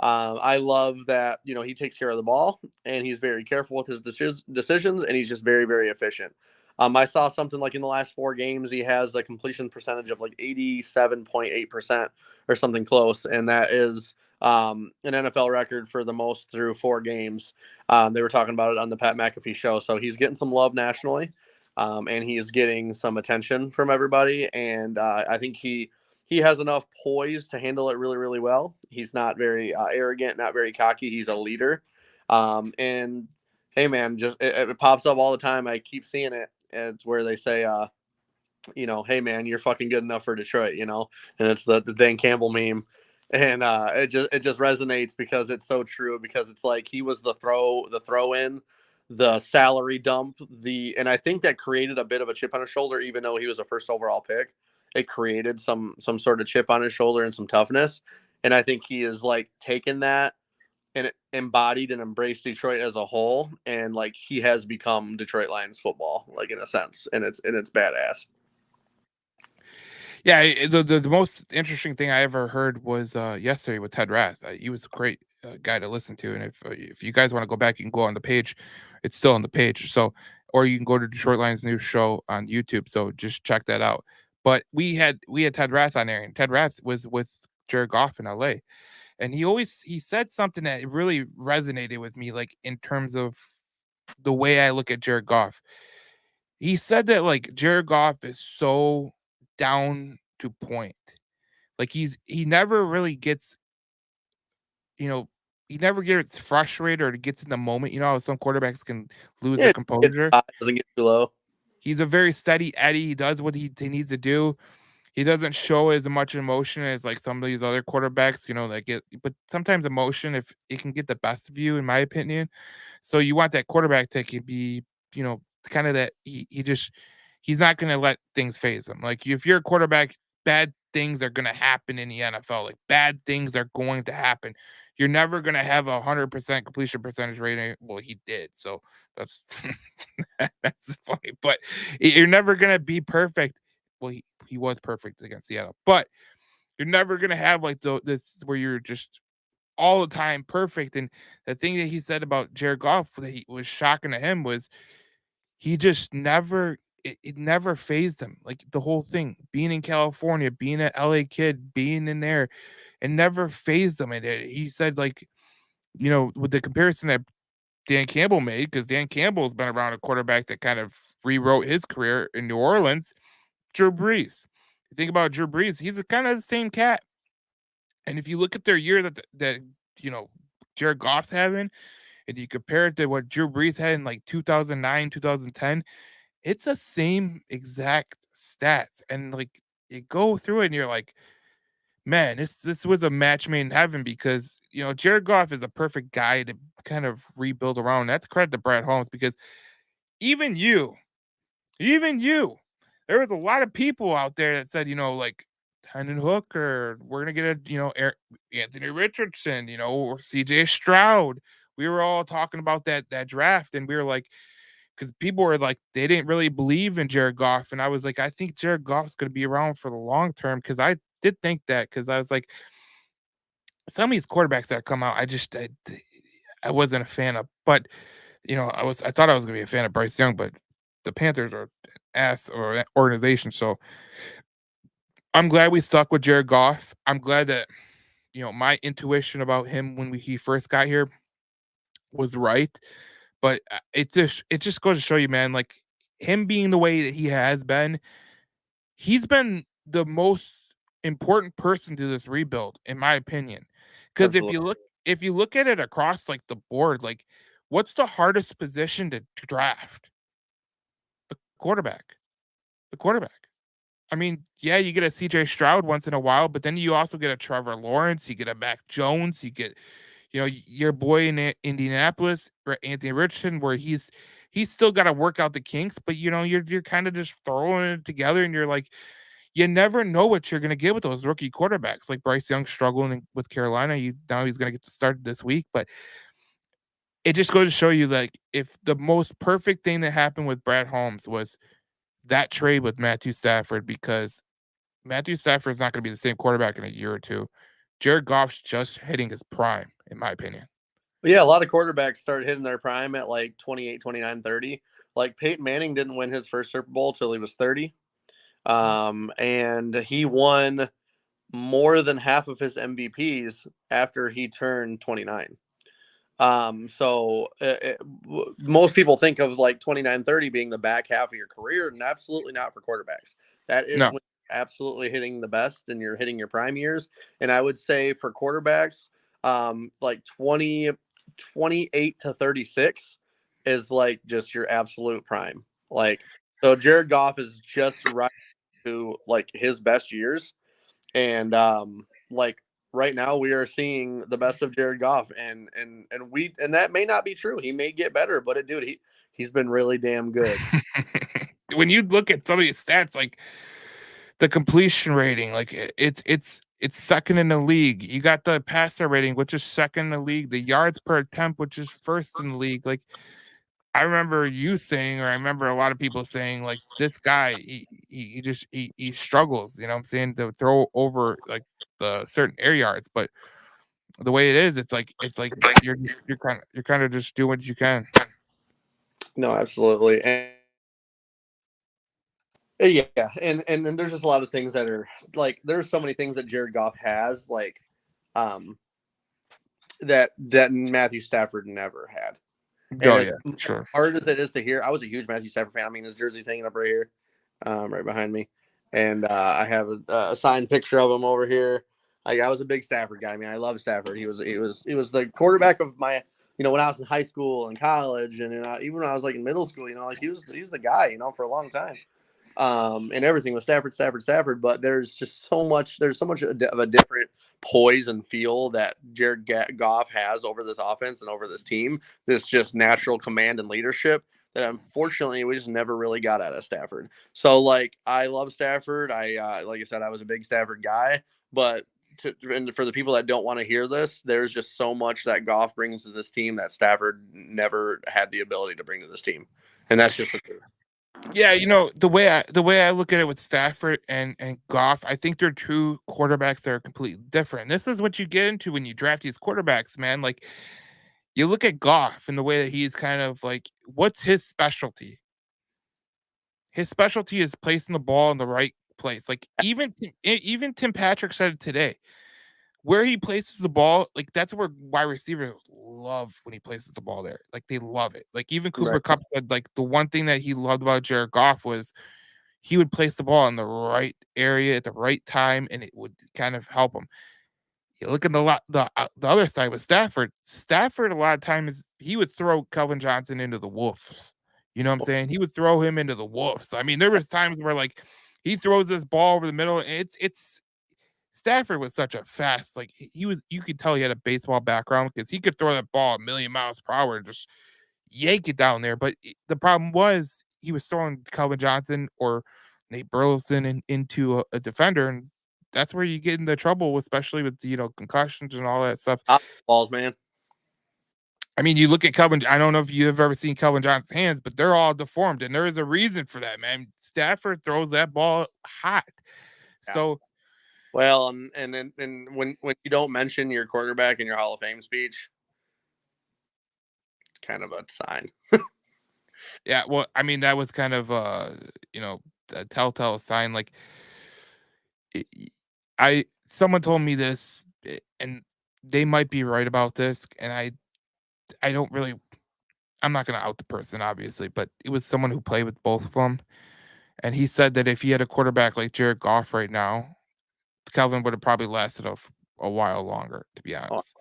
I love that he takes care of the ball and he's very careful with his decisions, and he's just very very efficient. I saw something like in the last 4 games he has a completion percentage of like 87.8% or something close, and that is an NFL record for the most through 4 games. They were talking about it on the Pat McAfee show, so he's getting some love nationally, and he is getting some attention from everybody. And I think he has enough poise to handle it really really well. He's not very arrogant, not very cocky. He's a leader, and hey man, just it pops up all the time. I keep seeing it. It's where they say, hey man, you're fucking good enough for Detroit, and it's the Dan Campbell meme. And it just resonates because it's so true, because it's like he was the throw in, the salary dump, and I think that created a bit of a chip on his shoulder, even though he was a first overall pick. It created some sort of chip on his shoulder and some toughness. And I think he is like taken that and embodied and embraced Detroit as a whole, and like he has become Detroit Lions football, like in a sense, and it's badass. Yeah, the most interesting thing I ever heard was yesterday with Ted Rath. He was a great guy to listen to, and if you guys want to go back, you can go on the page. It's still on the page. So, or you can go to Detroit Lions News Show on YouTube. So just check that out. But we had Ted Rath on there, and Ted Rath was with Jared Goff in L.A. And he said something that really resonated with me, like in terms of the way I look at Jared Goff. He said that like Jared Goff is so down to point. Like he never really gets, you know, he never gets frustrated or gets in the moment. You know how some quarterbacks can lose their Yeah, it composure. doesn't get too low. He's a very steady Eddie. He does what he needs to do. He doesn't show as much emotion as like some of these other quarterbacks, that get, but sometimes emotion, if it can get the best of you, in my opinion. So you want that quarterback that can be, kind of that he's not going to let things phase him. Like if you're a quarterback, bad things are going to happen in the NFL. Like bad things are going to happen. You're never going to have 100% completion percentage rating. Well, he did. So that's that's funny, but you're never going to be perfect. Well, he was perfect against Seattle, but you're never going to have like this where you're just all the time perfect. And the thing that he said about Jared Goff that he was shocking to him was he just never it never phased him. Like the whole thing, being in California, being an LA kid, being in there, it never phased him. And he said, like, with the comparison that Dan Campbell made, because Dan Campbell's been around a quarterback that kind of rewrote his career in New Orleans, Drew Brees. You think about Drew Brees, he's a kind of the same cat. And if you look at their year that you know Jared Goff's having, and you compare it to what Drew Brees had in like 2009, 2010, it's the same exact stats. And like you go through it and you're like, man, this was a match made in heaven because Jared Goff is a perfect guy to kind of rebuild around. That's credit to Brad Holmes because even you, even you, there was a lot of people out there that said, like Hendon Hooker, we're gonna get Anthony Richardson, or CJ Stroud. We were all talking about that draft, and we were like, because people were like, they didn't really believe in Jared Goff, and I was like, I think Jared Goff's gonna be around for the long term because I did think that because I was like, some of these quarterbacks that come out, I wasn't a fan of, but I thought I was gonna be a fan of Bryce Young, but the Panthers are ass or an organization. So I'm glad we stuck with Jared Goff. I'm glad that my intuition about him when he first got here was right. But it just goes to show you, man, like him being the way that he has been, he's been the most important person to this rebuild, in my opinion. Because if Absolutely. you look at it across like the board, like what's the hardest position to draft? The quarterback. The quarterback. I mean, yeah, you get a CJ Stroud once in a while, but then you also get a Trevor Lawrence, you get a Mac Jones, you get, your boy in Indianapolis, Anthony Richardson, where he's still got to work out the kinks, but you're kind of just throwing it together, and you're like, you never know what you're gonna get with those rookie quarterbacks, like Bryce Young struggling with Carolina. Now he's gonna get to start this week, but it just goes to show you, like, if the most perfect thing that happened with Brad Holmes was that trade with Matthew Stafford, because Matthew Stafford's not gonna be the same quarterback in a year or two. Jared Goff's just hitting his prime, in my opinion. But yeah, a lot of quarterbacks start hitting their prime at like 28, 29, 30. Like Peyton Manning didn't win his first Super Bowl till he was 30. And he won more than half of his MVPs after he turned 29. Most people think of like 29, 30 being the back half of your career, and absolutely not for quarterbacks. That is No. when you're absolutely hitting the best and you're hitting your prime years. And I would say for quarterbacks, like 28 to 36 is like just your absolute prime. Like, so Jared Goff is just right to like his best years. And like right now we are seeing the best of Jared Goff, and that may not be true. He may get better, but he's been really damn good. When you look at some of these stats, like the completion rating, like it's second in the league. You got the passer rating, which is second in the league. The yards per attempt, which is first in the league. Like I remember you saying, or I remember a lot of people saying, like, this guy, he just he struggles, you know what I'm saying, to throw over like the certain air yards. But the way it is, it's like you're kind of just doing what you can. No, absolutely. And yeah, and then there's just a lot of things that are like there's so many things that Jared Goff has like um that Matthew Stafford never had. And Oh as yeah, sure. hard as it is to hear, I was a huge Matthew Stafford fan. I mean, his jersey's hanging up right here, right behind me, and I have a signed picture of him over here. Like, I was a big Stafford guy. I mean, I love Stafford. He was the quarterback of my, when I was in high school and college, and even when I was like in middle school, like he was the guy, for a long time. And everything was Stafford, Stafford, Stafford. But there's so much of a different poise and feel that Jared Goff has over this offense and over this team. This just natural command and leadership that unfortunately we just never really got out of Stafford. So like I love Stafford. Like I said, I was a big Stafford guy, but and for the people that don't want to hear this, there's just so much that Goff brings to this team that Stafford never had the ability to bring to this team, and that's just the truth. Yeah, the way I look at it with Stafford and Goff, I think they're two quarterbacks that are completely different. This is what you get into when you draft these quarterbacks, man. Like, you look at Goff and the way that he's kind of like, what's his specialty? His specialty is placing the ball in the right place. Like, even Tim Patrick said it today. Where he places the ball, like, that's where wide receivers love when he places the ball there. Like, they love it. Like, even Cooper Right. Kupp said, like, the one thing that he loved about Jared Goff was he would place the ball in the right area at the right time, and it would kind of help him. You look at the other side with Stafford. Stafford, a lot of times, he would throw Calvin Johnson into the wolves. You know what I'm saying? He would throw him into the wolves. I mean, there was times where, like, he throws this ball over the middle, and it's Stafford was such a fast, like, he was, you could tell he had a baseball background because he could throw that ball a million miles per hour and just yank it down there. But the problem was he was throwing Calvin Johnson or Nate Burleson into a defender, and that's where you get into trouble, especially with concussions and all that stuff. Balls, man. I mean, you look at Calvin. I don't know if you've ever seen Calvin Johnson's hands, but they're all deformed, and there is a reason for that, man. Stafford throws that ball hot, Yeah. so Well, and then when you don't mention your quarterback in your Hall of Fame speech, it's kind of a sign. yeah. Well, I mean, that was kind of a telltale sign. Like, it- someone told me this, and they might be right about this, and I don't really. I'm not gonna out the person, obviously, but it was someone who played with both of them, and he said that if he had a quarterback like Jared Goff right now, Calvin would have probably lasted a while longer, to be Oh, honest.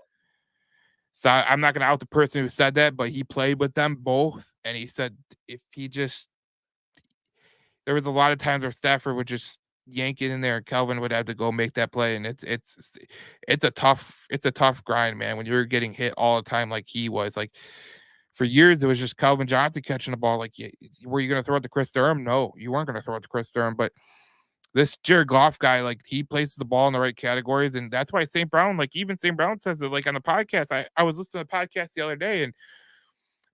So I'm not gonna out the person who said that, but he played with them both, and he said if he just there was a lot of times where Stafford would just yank it in there, and Kelvin would have to go make that play, and it's a tough grind, man. When you're getting hit all the time like he was, like for years, it was just Calvin Johnson catching the ball. Like, were you gonna throw it to Chris Durham? No, you weren't gonna throw it to Chris Durham, but this Jared Goff guy, like, he places the ball in the right categories, and that's why St. Brown, like, even St. Brown says it, like, on the podcast. I was listening to a podcast the other day, and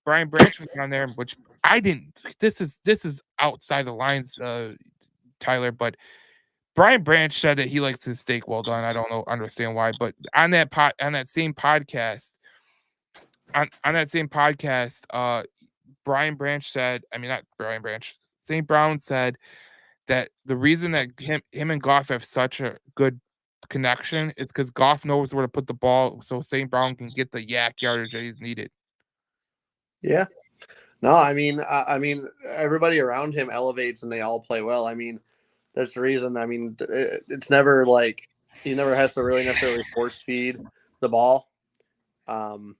Brian Branch was on there, which I didn't. This is outside the lines, Tyler, but Brian Branch said that he likes his steak well done. I don't know, understand why, but on that same podcast, Brian Branch said, I mean, not Brian Branch, St. Brown said that the reason that him and Goff have such a good connection is because Goff knows where to put the ball so St. Brown can get the yak yardage that he's needed. yeah. No, I mean, everybody around him elevates and they all play well. I mean, that's the reason. I mean, it's never like he never has to really necessarily force feed the ball. Um,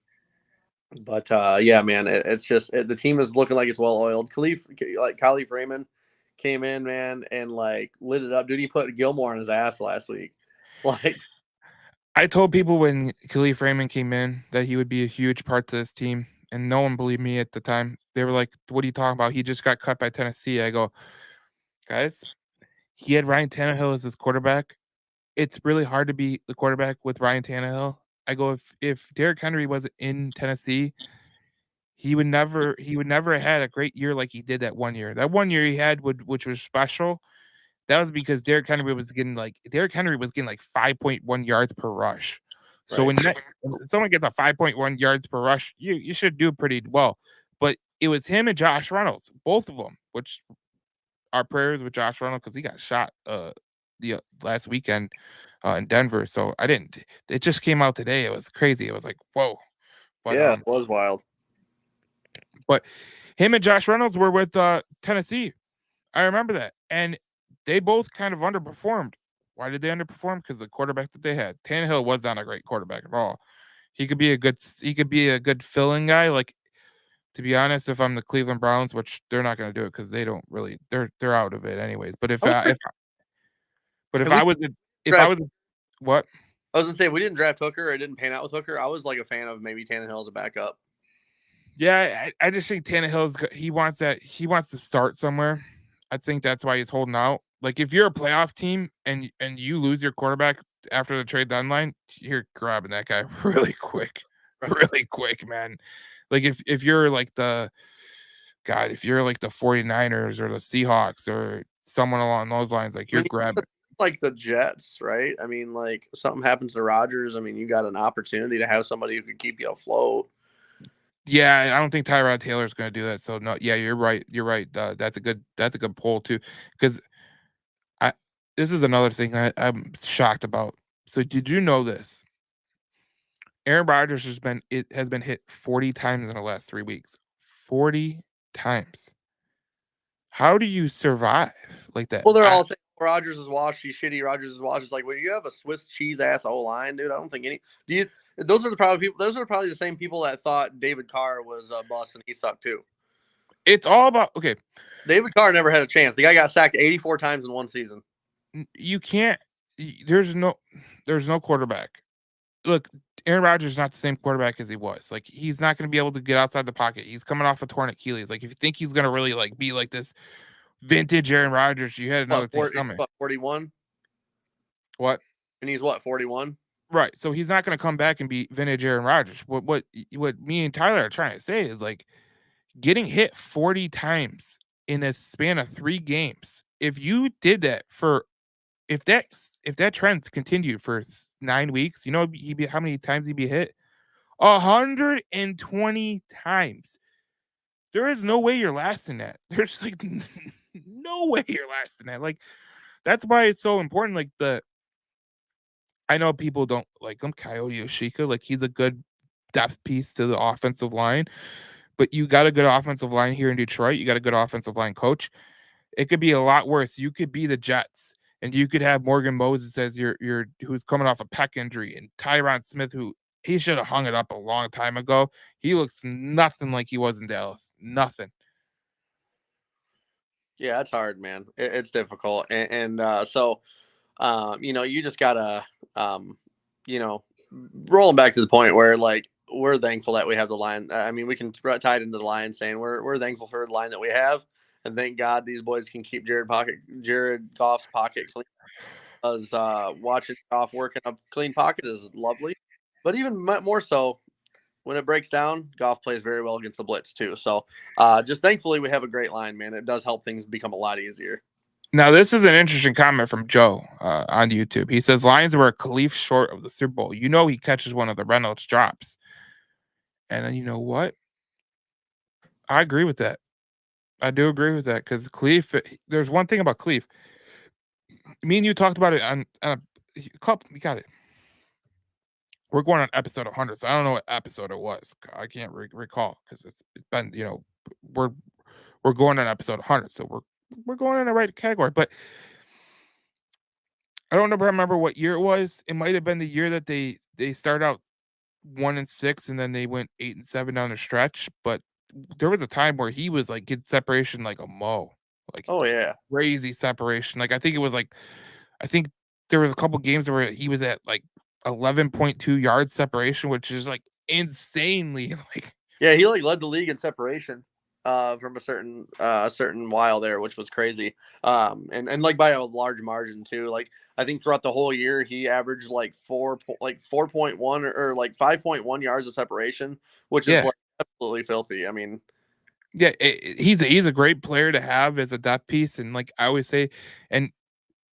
but yeah, man, it's just the team is looking like it's well oiled. Khalif Raymond came in, man, and like lit it up. Dude, he put Gilmore on his ass last week. Like, I told people when Khalif Raymond came in that he would be a huge part to this team, and no one believed me at the time. They were like, "What are you talking about? He just got cut by Tennessee." I go, "Guys, he had Ryan Tannehill as his quarterback. It's really hard to be the quarterback with Ryan Tannehill." I go, "If Derrick Henry wasn't in Tennessee, he would never have had a great year like he did that one year. That one year he had, which was special. That was because Derrick Henry was getting like 5.1 yards per rush. So Right. when someone gets a 5.1 yards per rush, you should do pretty well. But it was him and Josh Reynolds, both of them, which our prayers with Josh Reynolds because he got shot the last weekend in Denver. So I didn't. It just came out today. It was crazy. It was like whoa. But Yeah, it was wild. but him and Josh Reynolds were with Tennessee. I remember that, and they both kind of underperformed. Why did they underperform? Because the quarterback that they had, Tannehill, was not a great quarterback at all. He could be a good filling guy. Like, to be honest, if I'm the Cleveland Browns, which they're not going to do it because they don't really, they're out of it anyways. But if I was I, pretty, if if we I was draft, what? I was gonna say if we didn't draft Hooker or it didn't pan out with Hooker, I was like a fan of maybe Tannehill as a backup. Yeah, I just think he wants to start somewhere. I think that's why he's holding out. Like if you're a playoff team and you lose your quarterback after the trade deadline, you're grabbing that guy really quick. Right. Really quick, man. Like if you're like if you're like the 49ers or the Seahawks or someone along those lines, like I you're mean, grabbing. like the Jets, right? I mean, like something happens to Rodgers. I mean, you got an opportunity to have somebody who could keep you afloat. Yeah, I don't think Tyrod Taylor's going to do that. So no, yeah, you're right. You're right. That's a good poll too, because I this is another thing I'm shocked about. So did you know this? Aaron Rodgers has been hit 40 times in the last 3 weeks. 40 times. How do you survive like that? Well, they're all saying Rodgers is washed. He's shitty. Rodgers is washed. It's like when you have a Swiss cheese ass O line, dude. I don't think any. Do you? Those are the probably people. Those are probably the same people that thought David Carr was a bust and he sucked too. It's all about okay. David Carr never had a chance. The guy got sacked 84 times in one season. You can't. There's no quarterback. Look, Aaron Rodgers is not the same quarterback as he was. Like he's not going to be able to get outside the pocket. He's coming off a torn Achilles. Like if you think he's going to really like be like this vintage Aaron Rodgers, you had another thing coming. 41? What? And he's what, 41? Right. So he's not going to come back and be vintage Aaron Rodgers. What me and Tyler are trying to say is like getting hit 40 times in a span of 3 games. If you did that for if that trend continued for 9 weeks, you know how many times he'd be hit? 120 times. There is no way you're lasting that. There's like no way you're lasting that. Like that's why it's so important. I know people don't like him, Coyote Oshika. Like he's a good depth piece to the offensive line, but you got a good offensive line here in Detroit. You got a good offensive line coach. It could be a lot worse. You could be the Jets, and you could have Morgan Moses as your who's coming off a pec injury, and Tyron Smith, who he should have hung it up a long time ago. He looks nothing like he was in Dallas. Nothing. Yeah, it's hard, man. It's difficult, you just gotta, you know, rolling back to the point where like we're thankful that we have the line. I mean, we can tie it into the line saying we're thankful for the line that we have, and thank God these boys can keep Jared Goff's pocket clean. Because watching Goff working a clean pocket is lovely, but even more so when it breaks down, Goff plays very well against the blitz too. So just thankfully we have a great line, man. It does help things become a lot easier. Now, this is an interesting comment from Joe on YouTube. He says Lions were a Khalif short of the Super Bowl. You know he catches one of the Reynolds drops. And then you know what? I agree with that. I do agree with that because Khalif, there's one thing about Khalif. Me and you talked about it on a couple. We got it. We're going on episode 100, so I don't know what episode it was. I can't recall because it's been, we're going on episode 100, so we're going in the right category. But I don't remember what year it was. It might have been the year that they started out 1-6 and then they went 8-7 down the stretch. But there was a time where he was like getting separation like a mo, like Oh yeah, crazy separation. Like I think there was a couple games where he was at like 11.2 yards separation, which is like insanely like. yeah. He like led the league in separation from a certain while there, which was crazy. And like by a large margin too. Like I think throughout the whole year he averaged like 4.1 or like 5.1 yards of separation, which is Yeah. like absolutely filthy. I mean, Yeah, he's a great player to have as a depth piece, and like I always say, and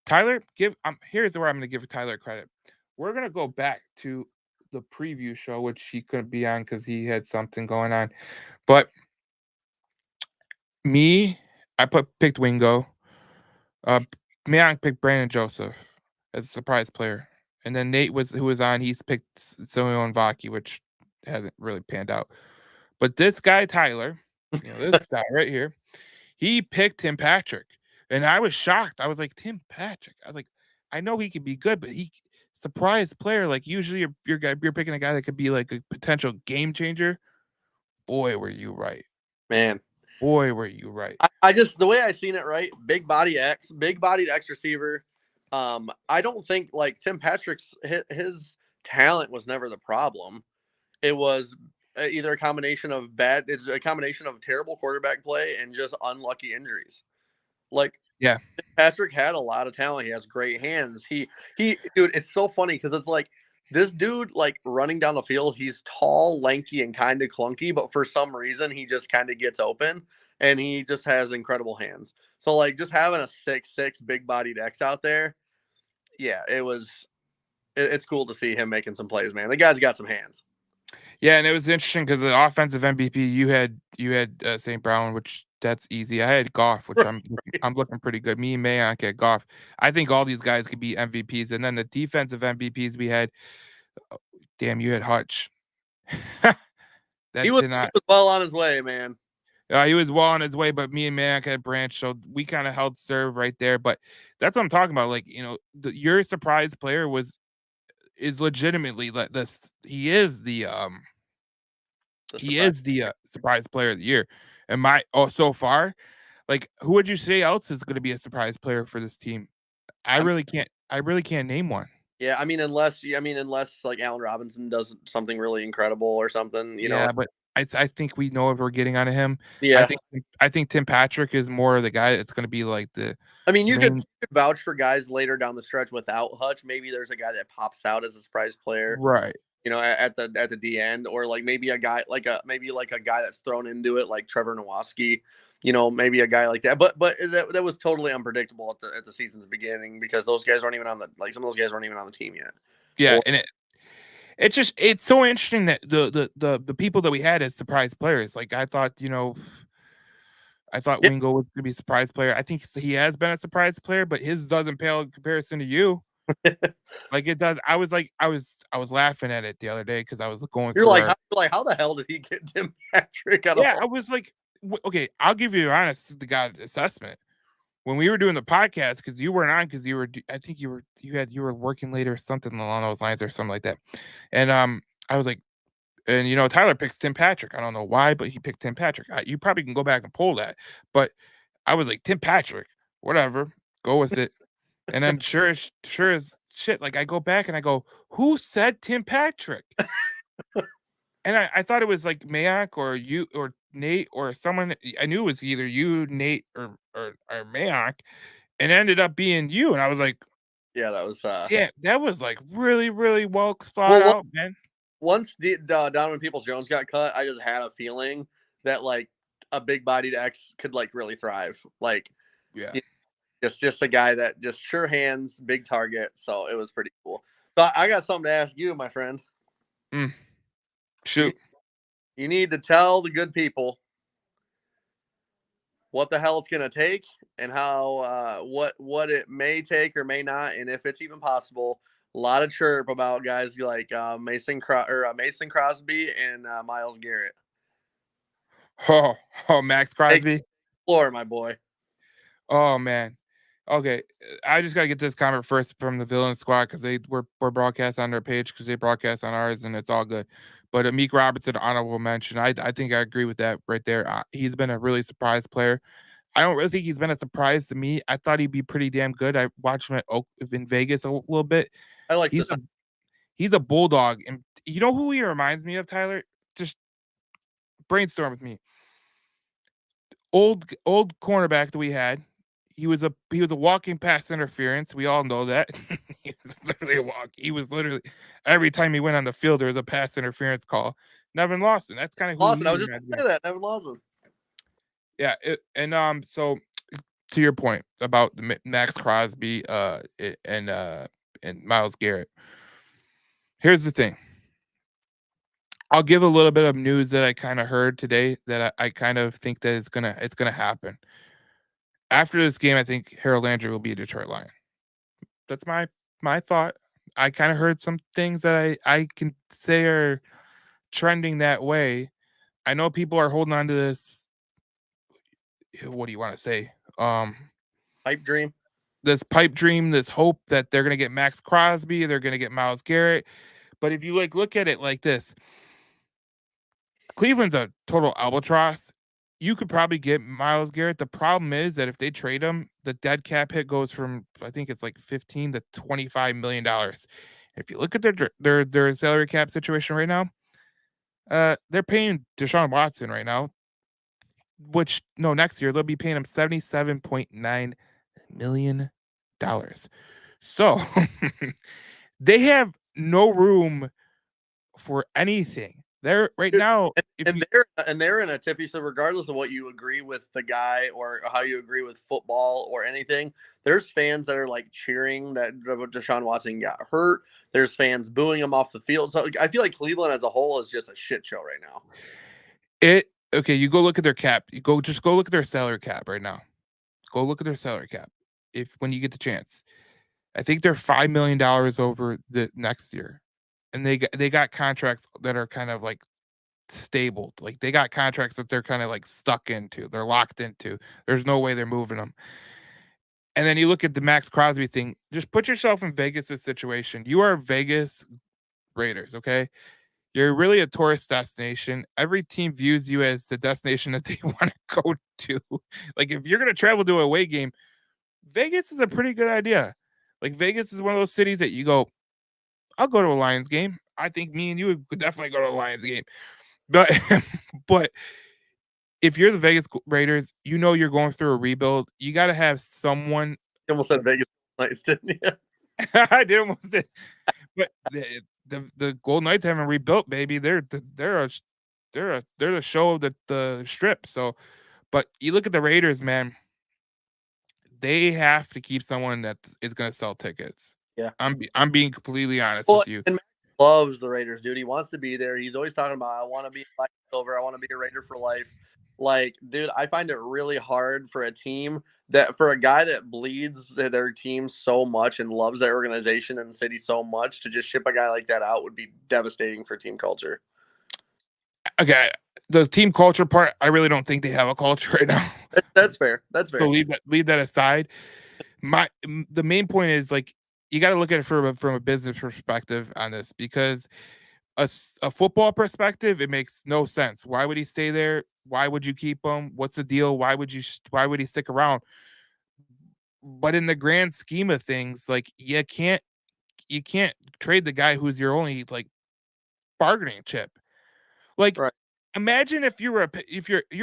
Tyler, here's where I'm gonna give Tyler credit. We're gonna go back to the preview show, which he couldn't be on because he had something going on. But me, I picked Wingo. Uh, Mayank picked Brandon Joseph as a surprise player, and then Nate who was on. He's picked Soyon Vaki, which hasn't really panned out. But this guy Tyler, this guy right here, he picked Tim Patrick, and I was shocked. I was like, Tim Patrick. I was like, I know he could be good, but he surprise player. Like usually you're picking a guy that could be like a potential game changer. Boy, were you right. man, Boy, were you right. I just the way I seen it, right? Big bodied X receiver. I don't think like Tim Patrick's his talent was never the problem. It was either a combination of it's a combination of terrible quarterback play and just unlucky injuries. Like Yeah. Patrick had a lot of talent. He has great hands. Dude, it's so funny because it's like this dude, like running down the field, he's tall, lanky, and kind of clunky, but for some reason, he just kind of gets open and he just has incredible hands. So, like, just having a 6'6" big bodied X out there, yeah, it's cool to see him making some plays, man. The guy's got some hands. Yeah, and it was interesting because the offensive MVP you had St. Brown, which that's easy. I had Goff, which I'm looking pretty good. Me and Mayank at Goff. I think all these guys could be MVPs. And then the defensive MVPs we had, damn, you had Hutch. He That was, did he not. was well on his way, man. He was well on his way, but me and Mayank had Branch, so we kind of held serve right there. But that's what I'm talking about. Like your surprise player is legitimately like this. He is the surprise player of the year. And so far, like who would you say else is going to be a surprise player for this team? I really can't name one. Yeah, unless like Allen Robinson does something really incredible or something, Yeah, but I think we know what we're getting out of him. Yeah, I think Tim Patrick is more of the guy that's going to be like the I mean, you main. could vouch for guys later down the stretch without Hutch. Maybe there's a guy that pops out as a surprise player, Right. at the D end, or like maybe a guy like a guy that's thrown into it, like Trevor Nowaski. Maybe a guy like that. But that was totally unpredictable at the season's beginning because those guys weren't even on some of those guys weren't even on the team yet. Yeah, Or, and it's so interesting that the people that we had as surprise players. Like I thought yeah, Wingo was gonna be a surprise player. I think he has been a surprise player, but his doesn't pale in comparison to you. Like it does. I was laughing at it the other day because I was going you're through like, our. how the hell did he get Tim Patrick out of Yeah, all? I was like, okay, I'll give you an honest to God assessment. When we were doing the podcast, because you weren't on, because I think you were working later or something along those lines or something like that. And I was like, and Tyler picks Tim Patrick. I don't know why, but he picked Tim Patrick. You probably can go back and pull that, but I was like, Tim Patrick, whatever, go with it. And then sure as shit, like I go back and I go, who said Tim Patrick? And I thought it was like Mayak or you or Nate or someone. I knew it was either you, Nate, or Mayak, and it ended up being you. And I was like, Yeah, that was yeah, that was like really, really well thought well. out, man. Once Donovan Peoples-Jones got cut, I just had a feeling that like a big bodied X could like really thrive. Like, Yeah. you just a guy that just sure hands, big target. So it was pretty cool. So I got something to ask you, my friend. Mm, You, shoot. you need to tell the good people what the hell it's gonna take and how what it may take or may not, and if it's even possible. A lot of chirp about guys like Mason Crosby and Myles Garrett. Oh, Max Take the Crosby. floor, my boy. Oh man. Okay, I just gotta get this comment first from the Villain Squad because we're broadcast on their page because they broadcast on ours and it's all good. But Meek Robertson, honorable mention. I think I agree with that right there. He's been a really surprise player. I don't really think he's been a surprise to me. I thought he'd be pretty damn good. I watched him in Vegas a little bit. I like He's this. he's a bulldog, and you know who he reminds me of, Tyler? Just brainstorm with me. Old cornerback that we had. He was a walking pass interference. We all know that. He was literally every time he went on the field there was a pass interference call. Nevin Lawson. That's kind of who Lawson, he I was just reminds me gonna of. say that Nevin Lawson. Yeah, so to your point about the Max Crosby and Miles Garrett. Here's the thing. I'll give a little bit of news that I kind of heard today that I kind of think that it's gonna happen. After this game, I think Harold Landry will be a Detroit Lion. That's my thought. I kind of heard some things that I can say are trending that way. I know people are holding on to this. What do you want to say? Pipe dream. This pipe dream, this hope that they're gonna get Max Crosby, they're gonna get Miles Garrett. But if you look at it like this, Cleveland's a total albatross. You could probably get Miles Garrett. The problem is that if they trade him, the dead cap hit goes from I think it's like 15 to 25 million dollars. If you look at their salary cap situation right now, they're paying Deshaun Watson right now, which no next year they'll be paying him $77.9 million. So they have no room for anything. They're right Dude, now. If you they're in a tippy. So regardless of what you agree with the guy or how you agree with football or anything, there's fans that are like cheering that Deshaun Watson got hurt. There's fans booing him off the field. So I feel like Cleveland as a whole is just a shit show right now. Okay, you go look at their cap. Just go look at their salary cap right now. Go look at their salary cap when you get the chance. I think they're $5 million over the next year, and they got contracts that are kind of like stable. Like they got contracts that they're kind of like stuck into. They're locked into. There's no way they're moving them. And then you look at the Max Crosby thing. Just put yourself in Vegas' situation. You are Vegas Raiders, okay? You're really a tourist destination. Every team views you as the destination that they want to go to. Like if you're going to travel to a away game, Vegas is a pretty good idea. Like Vegas is one of those cities that you go, I'll go to a Lions game. I think me and you could definitely go to a Lions game. But but if you're the Vegas Raiders, you know you're going through a rebuild. You got to have someone. You almost said Vegas Knights, didn't you? I did almost did. But the Golden Knights haven't rebuilt, baby. They're the show of the strip. So, but you look at the Raiders, man. They have to keep someone that is going to sell tickets. Yeah, I'm being completely honest with you. And Max loves the Raiders, dude. He wants to be there. He's always talking about, I want to be black and silver. I want to be a Raider for life. Like, dude, I find it really hard for a guy that bleeds their team so much and loves their organization and city so much to just ship a guy like that out would be devastating for team culture. Okay, the team culture part, I really don't think they have a culture right now. That's fair. That's fair. So leave that aside. The main point is like you got to look at it from a business perspective on this because a football perspective, it makes no sense. Why would he stay there? Why would you keep him? What's the deal? Why would he stick around? But in the grand scheme of things, like you can't trade the guy who's your only like bargaining chip. Like right. Imagine if you're a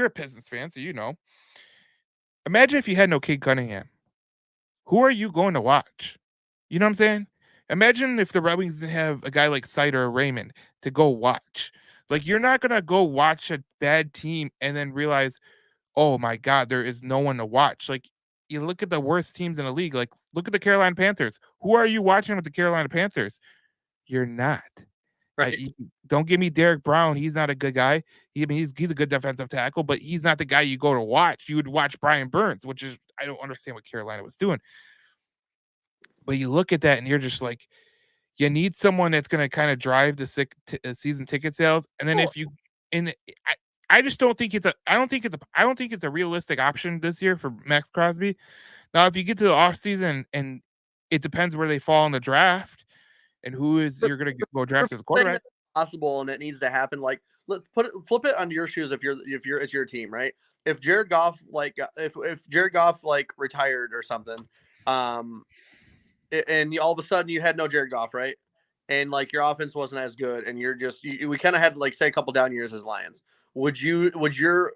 Pistons fan, so you know. Imagine if you had no Cade Cunningham. Who are you going to watch? You know what I'm saying? Imagine if the Red Wings didn't have a guy like Sider or Raymond to go watch. Like you're not gonna go watch a bad team and then realize, oh my God, there is no one to watch. Like you look at the worst teams in the league. Like look at the Carolina Panthers. Who are you watching with the Carolina Panthers? You're not. Right. Don't give me Derek Brown. He's not a good guy. He's a good defensive tackle, but he's not the guy you go to watch. You would watch Brian Burns, which is I don't understand what Carolina was doing. But you look at that and you're just like, you need someone that's going to kind of drive the season ticket sales. And then if you I just don't think it's a realistic option this year for Max Crosby. Now, if you get to the offseason and it depends where they fall in the draft and you're going to go draft as a quarterback. Possible and it needs to happen. Like let's flip it onto your shoes if it's your team, right? If Jared Goff if Jared Goff like retired or something, and all of a sudden you had no Jared Goff, right? And like your offense wasn't as good, and we kind of had like say a couple down years as Lions. Would your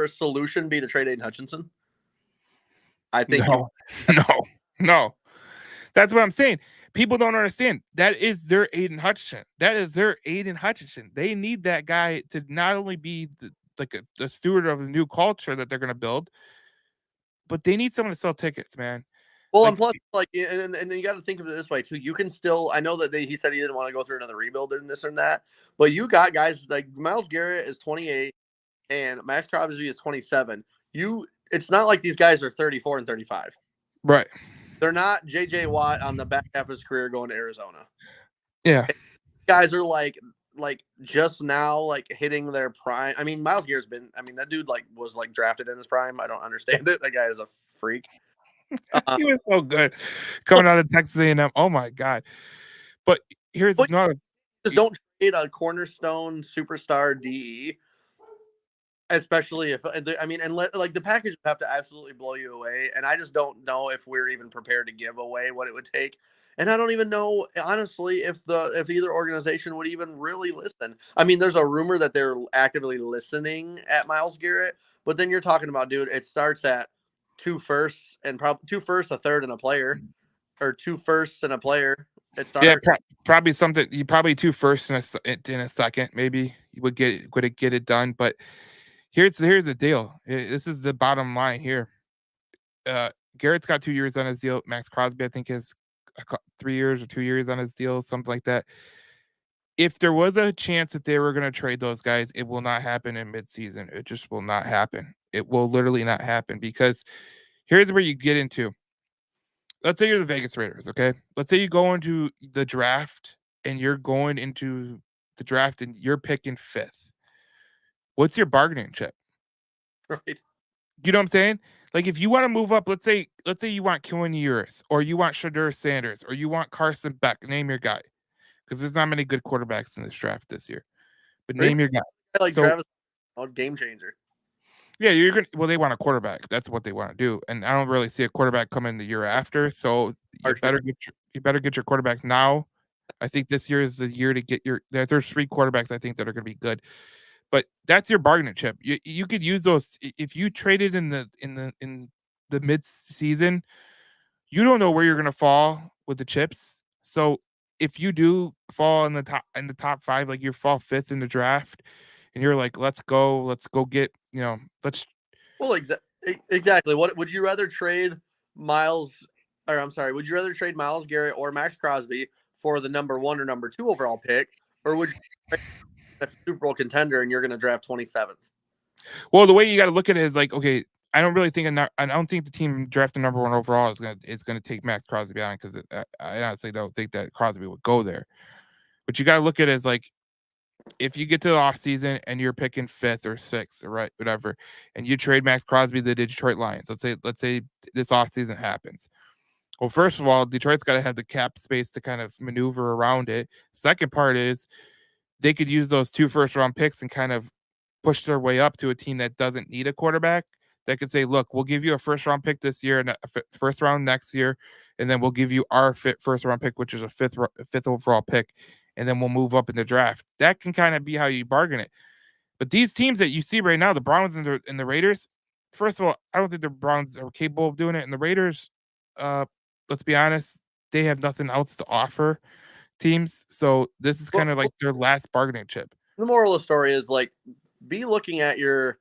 solution be to trade Aiden Hutchinson? I think no. That's what I'm saying. People don't understand. That is their Aiden Hutchinson. They need that guy to not only be the steward of the new culture that they're going to build, but they need someone to sell tickets, man. Well, and Like, plus, like, and you got to think of it this way too. You can still, I know that he said he didn't want to go through another rebuild and this and that, but you got guys like Myles Garrett is 28 and Max Crosby is 27. It's not like these guys are 34 and 35. right. They're not JJ Watt on the back half of his career going to Arizona. Yeah. Guys are like just now like hitting their prime. I mean, Myles Garrett's been. I mean, that dude was drafted in his prime. I don't understand it. That guy is a freak. He was so good coming out of Texas A&M. Oh my god! But here's another. Just don't trade a cornerstone superstar DE, especially if I mean, and like the package would have to absolutely blow you away. And I just don't know if we're even prepared to give away what it would take. And I don't even know, honestly, if either organization would even really listen. I mean, there's a rumor that they're actively listening at Myles Garrett, but then you're talking about, dude, it starts at 2 firsts and probably 2 firsts, a third, and a player, or 2 firsts and a player. It starts. Yeah, probably something. You probably 2 firsts in a second. Maybe you would get it done. But here's the deal. This is the bottom line here. Garrett's got 2 years on his deal. Max Crosby, I think, has 3 years or 2 years on his deal, something like that. If there was a chance that they were going to trade those guys, it will not happen in midseason. It just will not happen. It will literally not happen because here's where you get into. Let's say you're the Vegas Raiders, okay? Let's say you go into the draft and you're going into the draft and you're picking 5th. What's your bargaining chip? Right. You know what I'm saying? Like if you want to move up, let's say you want Killen Ewers or you want Shadur Sanders or you want Carson Beck, name your guy. Because there's not many good quarterbacks in this draft this year. But name your guy. Like so, Travis, game changer. Yeah, you're gonna. Well, they want a quarterback. That's what they want to do, and I don't really see a quarterback coming the year after. So you better get your quarterback now. I think this year is the year to get your. There's 3 quarterbacks I think that are going to be good, but that's your bargaining chip. You could use those if you traded in the mid season. You don't know where you're going to fall with the chips. So if you do fall in the top 5, like you fall 5th in the draft, and you're like, let's go get, let's. Well, exactly. What would you rather trade Myles? Or I'm sorry, would you rather trade Myles Garrett or Max Crosby for the number 1 or number 2 overall pick, or would you trade a Super Bowl contender and you're going to draft 27th? Well, the way you got to look at it is like, okay, I don't think the team drafting number 1 overall is gonna take Max Crosby on because I honestly don't think that Crosby would go there. But you got to look at it as like, if you get to the offseason and you're picking 5th or 6th or whatever, and you trade Max Crosby to the Detroit Lions, let's say this offseason happens. Well, first of all, Detroit's got to have the cap space to kind of maneuver around it. Second part is they could use those 2 first-round picks and kind of push their way up to a team that doesn't need a quarterback. That could say, look, we'll give you a first-round pick this year and a first round next year, and then we'll give you our first-round pick, which is a fifth overall pick, and then we'll move up in the draft. That can kind of be how you bargain it. But these teams that you see right now, the Browns and the Raiders, first of all, I don't think the Browns are capable of doing it. And the Raiders, let's be honest, they have nothing else to offer teams. So this is kind of like their last bargaining chip. The moral of the story is like, be looking at your.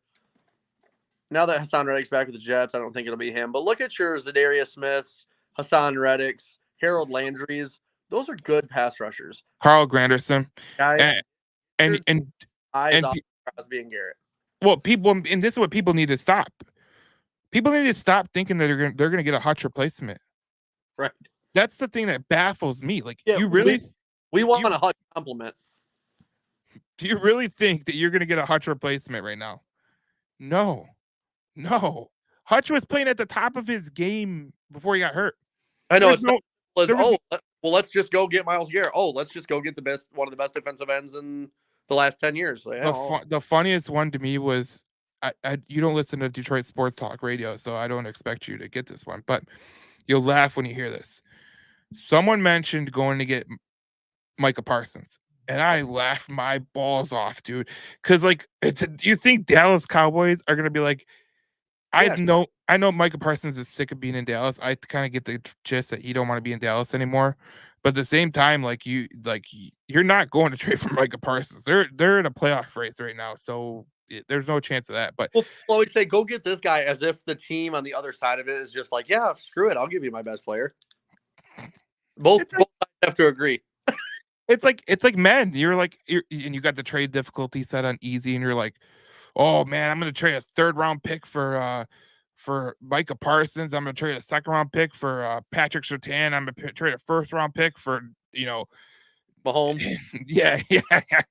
Now that Hassan Reddick's back with the Jets, I don't think it'll be him. But look at your Zadarius Smiths, Hassan Reddick's, Harold Landry's. Those are good pass rushers. Carl Granderson, guys, and eyes off Crosby and Garrett. Well, people, and this is what people need to stop. People need to stop thinking that they're gonna get a Hutch replacement. Right. That's the thing that baffles me. Like, yeah, you really we want a Hutch compliment. Do you really think that you're gonna get a Hutch replacement right now? No. Hutch was playing at the top of his game before he got hurt. I know. Let's just go get Myles Garrett. Oh, let's just go get one of the best defensive ends in the last 10 years. The funniest one to me was, you don't listen to Detroit sports talk radio, so I don't expect you to get this one, but you'll laugh when you hear this. Someone mentioned going to get Micah Parsons, and I laughed my balls off, dude. Because, like, you think Dallas Cowboys are going to be like, I Yeah. know Micah Parsons is sick of being in Dallas. I kind of get the gist that he don't want to be in Dallas anymore. But at the same time, you're not going to trade for Micah Parsons. They're in a playoff race right now, so there's no chance of that. But Well, people always say, go get this guy, as if the team on the other side of it is just like, yeah, screw it. I'll give you my best player. Both it's like sides have to agree. it's like men. And you got the trade difficulty set on easy, and you're like, oh man, I'm gonna trade a third round pick for Micah Parsons. I'm gonna trade a second round pick for Patrick Surtain. I'm gonna trade a first round pick for Mahomes. yeah, yeah, yeah.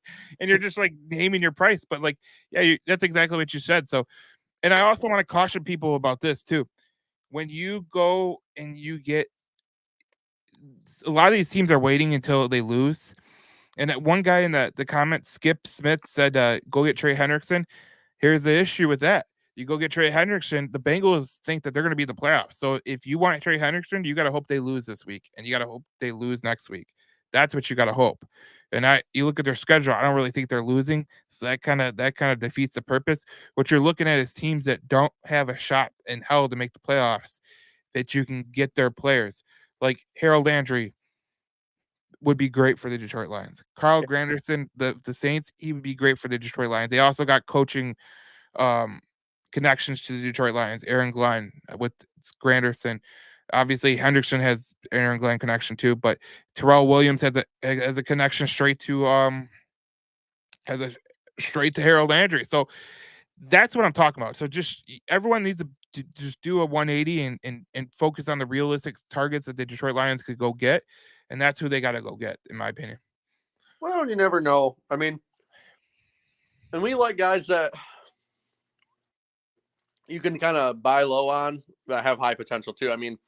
And you're just like naming your price, but like, yeah, that's exactly what you said. So, and I also want to caution people about this too. When you go and you get a lot of these teams are waiting until they lose. And that one guy in the comments, Skip Smith, said, go get Trey Hendrickson. Here's the issue with that. You go get Trey Hendrickson, the Bengals think that they're going to be the playoffs. So if you want Trey Hendrickson, you got to hope they lose this week, and you got to hope they lose next week. That's what you got to hope. And you look at their schedule, I don't really think they're losing. So that kind of defeats the purpose. What you're looking at is teams that don't have a shot in hell to make the playoffs, that you can get their players. Like Harold Landry would be great for the Detroit Lions. Carl Granderson, the Saints, he would be great for the Detroit Lions. They also got coaching um, connections to the Detroit Lions. Aaron Glenn with Granderson. Obviously, Hendrickson has Aaron Glenn connection too, but Terrell Williams has a connection straight to Harold Landry. So that's what I'm talking about. So just everyone needs to just do a 180 and focus on the realistic targets that the Detroit Lions could go get, and that's who they got to go get, in my opinion. Well, you never know. I mean, and we like guys that you can kind of buy low on that have high potential too. I mean,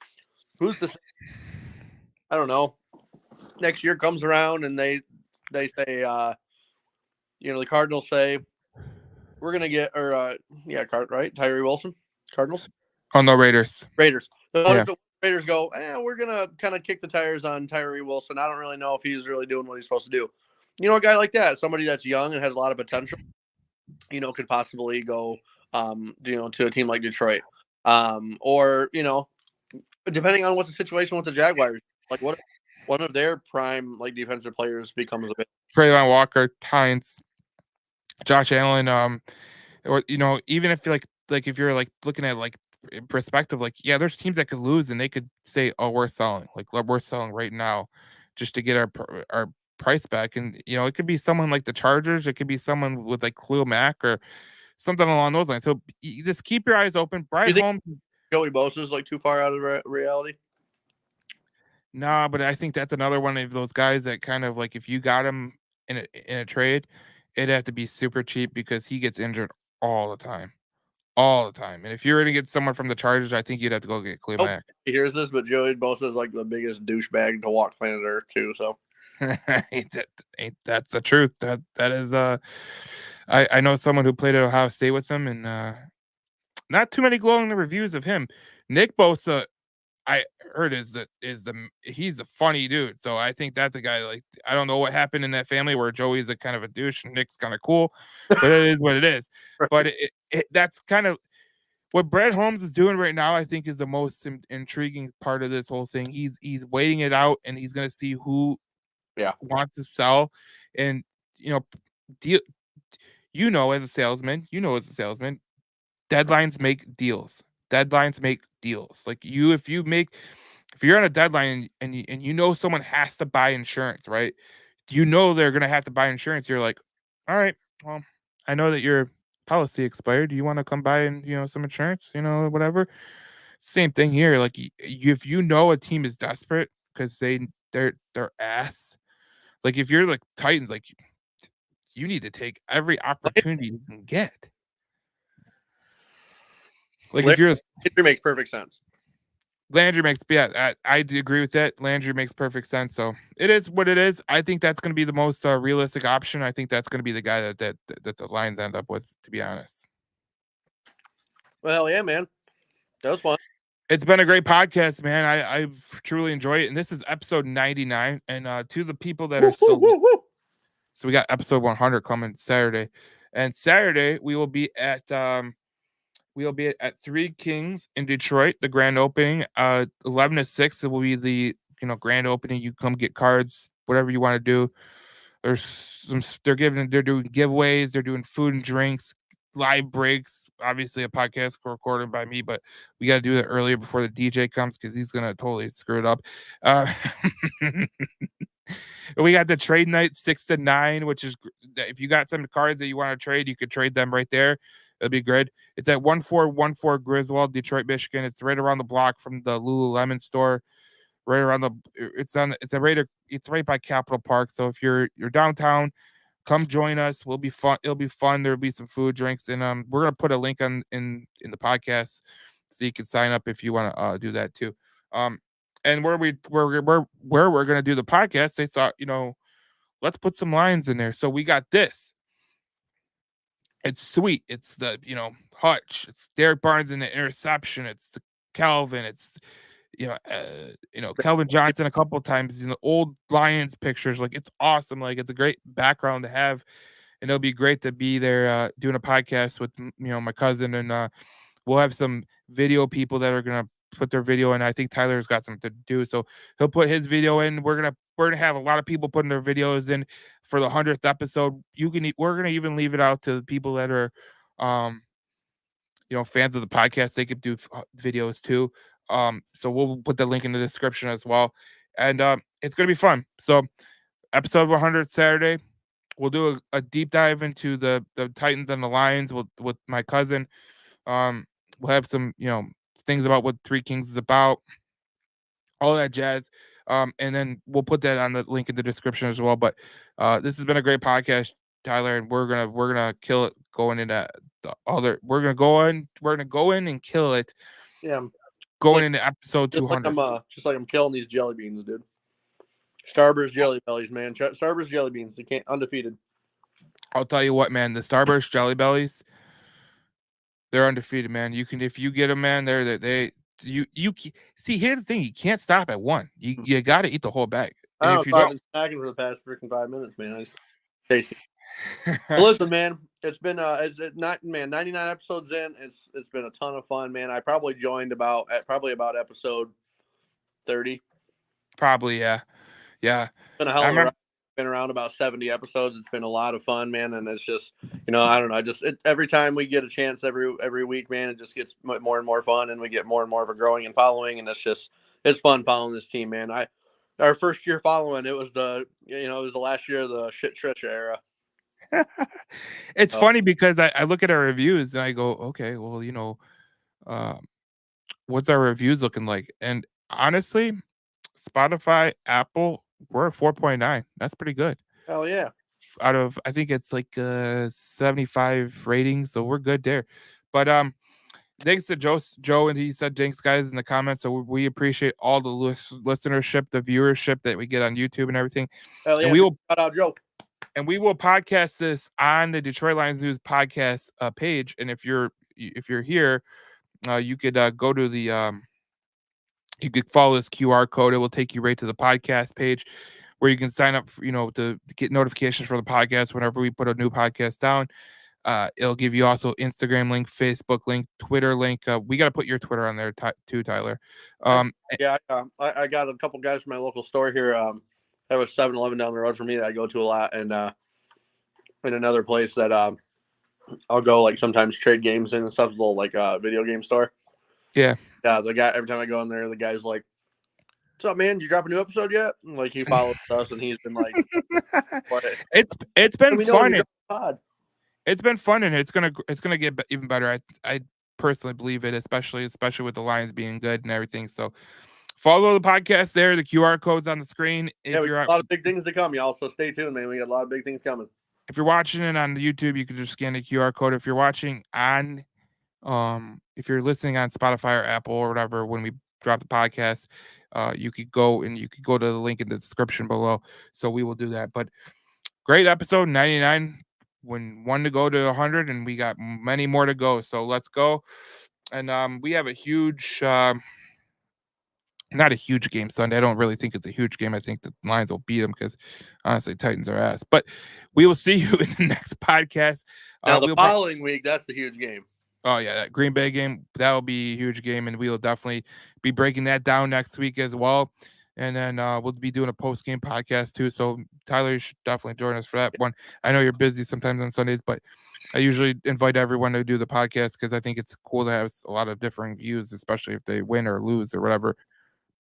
who's to say? I don't know. Next year comes around and they say, the Cardinals say we're gonna get right, Tyree Wilson, Cardinals, Oh no, Raiders. Yeah. The Raiders go, we're gonna kind of kick the tires on Tyree Wilson. I don't really know if he's really doing what he's supposed to do. A guy like that, somebody that's young and has a lot of potential, could possibly go, to a team like Detroit, or depending on what the situation with the Jaguars, like what one of their prime defensive players becomes a bit. Traylon Walker, Hines, Josh Allen, or even if you're if you're looking at in perspective, there's teams that could lose and they could say, oh, we're selling, we're selling right now just to get our price back. And it could be someone like the Chargers, it could be someone with Khalil Mack or something along those lines. So just keep your eyes open. Brian Holmes. Joey Bosa is too far out of reality. Nah, but I think that's another one of those guys that kind of if you got him in a trade, it'd have to be super cheap because he gets injured all the time. All the time. And if you were to get someone from the Chargers, I think you'd have to go get Khalil Mack. He hears this, but Joey Bosa is the biggest douchebag to walk planet Earth too. So that's the truth. That is I know someone who played at Ohio State with him, and not too many glowing reviews of him. Nick Bosa, I heard he's a funny dude. So I think that's a guy I don't know what happened in that family where Joey's a kind of a douche and Nick's kind of cool, but it is what it is. Right. But that's kind of what Brett Holmes is doing right now. I think is the most intriguing part of this whole thing. He's waiting it out, and he's going to see who wants to sell, and deal. As a salesman, deadlines make deals. Deadlines make deals. If you're on a deadline and someone has to buy insurance, right? They're gonna have to buy insurance. You're like, all right, well, I know that your policy expired. Do you want to come buy some insurance? Whatever. Same thing here. If a team is desperate because they're ass. If you're Titans, you need to take every opportunity you can get. If you're Landry makes perfect sense. Landry makes, I agree with that. Landry makes perfect sense. So it is what it is. I think that's going to be the most realistic option. I think that's going to be the guy that the Lions end up with, to be honest. Well, yeah, man. That was fun. It's been a great podcast, man. I've truly enjoyed it. And this is episode 99. And to the people that are still, so we got episode 100 coming Saturday. And Saturday we will be at We'll be at Three Kings in Detroit, the grand opening. 11 to 6, it will be the grand opening. You come get cards, whatever you want to do. They're doing giveaways, they're doing food and drinks, live breaks. Obviously, a podcast recorded by me, but we got to do that earlier before the DJ comes because he's gonna totally screw it up. Uh, we got the trade night 6 to 9, which is if you got some cards that you want to trade, you could trade them right there. It'll be good. It's at 1414 Griswold, Detroit, Michigan. It's right around the block from the Lululemon store. Right around the it's right by Capitol Park. So if you're downtown, come join us. We'll be fun. It'll be fun. There'll be some food, drinks, and we're gonna put a link in the podcast so you can sign up if you want to do that too. And where we're gonna do the podcast, they thought, let's put some lines in there. So we got this. It's sweet. It's the Hutch. It's Derek Barnes in the interception. It's the Calvin. It's Kelvin Johnson a couple of times in the old Lions pictures. Like, it's awesome. Like, it's a great background to have, and it'll be great to be there doing a podcast with my cousin, and we'll have some video people that are gonna put their video in. I think Tyler's got something to do, so he'll put his video in. We're gonna have a lot of people putting their videos in for the 100th episode. We're gonna even leave it out to people that are fans of the podcast. They could do videos too. So we'll put the link in the description as well. And it's going to be fun. So episode 100 Saturday, we'll do a deep dive into the Titans and the Lions with my cousin. We'll have some, things about what Three Kings is about, all that jazz. And then we'll put that on the link in the description as well. But this has been a great podcast, Tyler, and we're gonna kill it going into the other. We're gonna go in and kill it. Yeah. Going into episode 200. Just like I'm killing these jelly beans, dude. Starburst Jelly Bellies, man. Starburst Jelly Beans. They can't undefeated. I'll tell you what, man. The Starburst Jelly Bellies, they're undefeated, man. You can, if you get them, man. You see. Here's the thing: you can't stop at one. You got to eat the whole bag. And I've been snacking for the past freaking 5 minutes, man. I just tasty. Well, listen, man. It's been 99 episodes in. It's been a ton of fun, man. I probably joined about episode 30. Probably, yeah. It's been a hell of a ride. Been around about 70 episodes. It's been a lot of fun, man. And it's just, I don't know. Every time we get a chance every week, man, it just gets more and more fun, and we get more and more of a growing and following. And it's fun following this team, man. Our first year following, it was the last year of the shit stretch era. It's funny because I look at our reviews and I go, okay, well, what's our reviews looking like? And honestly, Spotify, Apple, we're at 4.9. That's pretty good. Hell yeah. Out of, I think it's like 75 ratings, so we're good there. But thanks to Joe, and he said thanks, guys, in the comments. So we appreciate all the listenership, the viewership that we get on YouTube and everything. Hell yeah. And we will shout out Joe. And we will podcast this on the Detroit Lions News podcast page. And if you're here, you could go to the you could follow this QR code. It will take you right to the podcast page where you can sign up for, to get notifications for the podcast whenever we put a new podcast down. It'll give you also Instagram link, Facebook link, Twitter link. We got to put your Twitter on there too, Tyler. Yeah, I got a couple guys from my local store here. There was 7-Eleven down the road from me that I go to a lot, and in another place that I'll go, like, sometimes trade games in and stuff, a little like video game store. Yeah. Yeah, the guy, every time I go in there, the guy's like, "What's up, man? Did you drop a new episode yet?" And, like, he follows us, and he's been like, It's been fun. It's been fun, and it's gonna get even better. I personally believe it, especially with the Lions being good and everything. So follow the podcast there. The QR code's on the screen. We got a lot of big things to come, y'all. So stay tuned, man. We got a lot of big things coming. If you're watching it on YouTube, you can just scan the QR code. If you're watching on, if you're listening on Spotify or Apple or whatever, when we drop the podcast, you could go to the link in the description below. So we will do that. But great episode 99. When one to go to 100, and we got many more to go. So let's go. And we have a huge, not a huge game Sunday. I don't really think it's a huge game. I think the Lions will beat them because, honestly, Titans are ass. But we will see you in the next podcast. Now, the following week, that's the huge game. Oh yeah, that Green Bay game, that will be a huge game, and we will definitely be breaking that down next week as well. And then we'll be doing a post game podcast too. So Tyler, you should definitely join us for that one. I know you're busy sometimes on Sundays, but I usually invite everyone to do the podcast because I think it's cool to have a lot of different views, especially if they win or lose or whatever.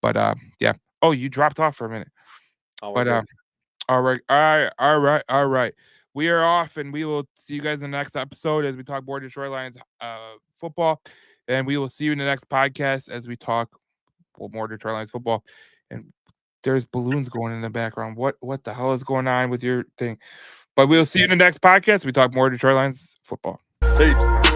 But yeah. Oh, you dropped off for a minute. Oh, we're But good. all right, all right, all right, all right. We are off, and we will see you guys in the next episode as we talk more Detroit Lions football. And we will see you in the next podcast as we talk more Detroit Lions football. And there's balloons going in the background. What the hell is going on with your thing? But we'll see you in the next podcast. We talk more Detroit Lions football. Peace.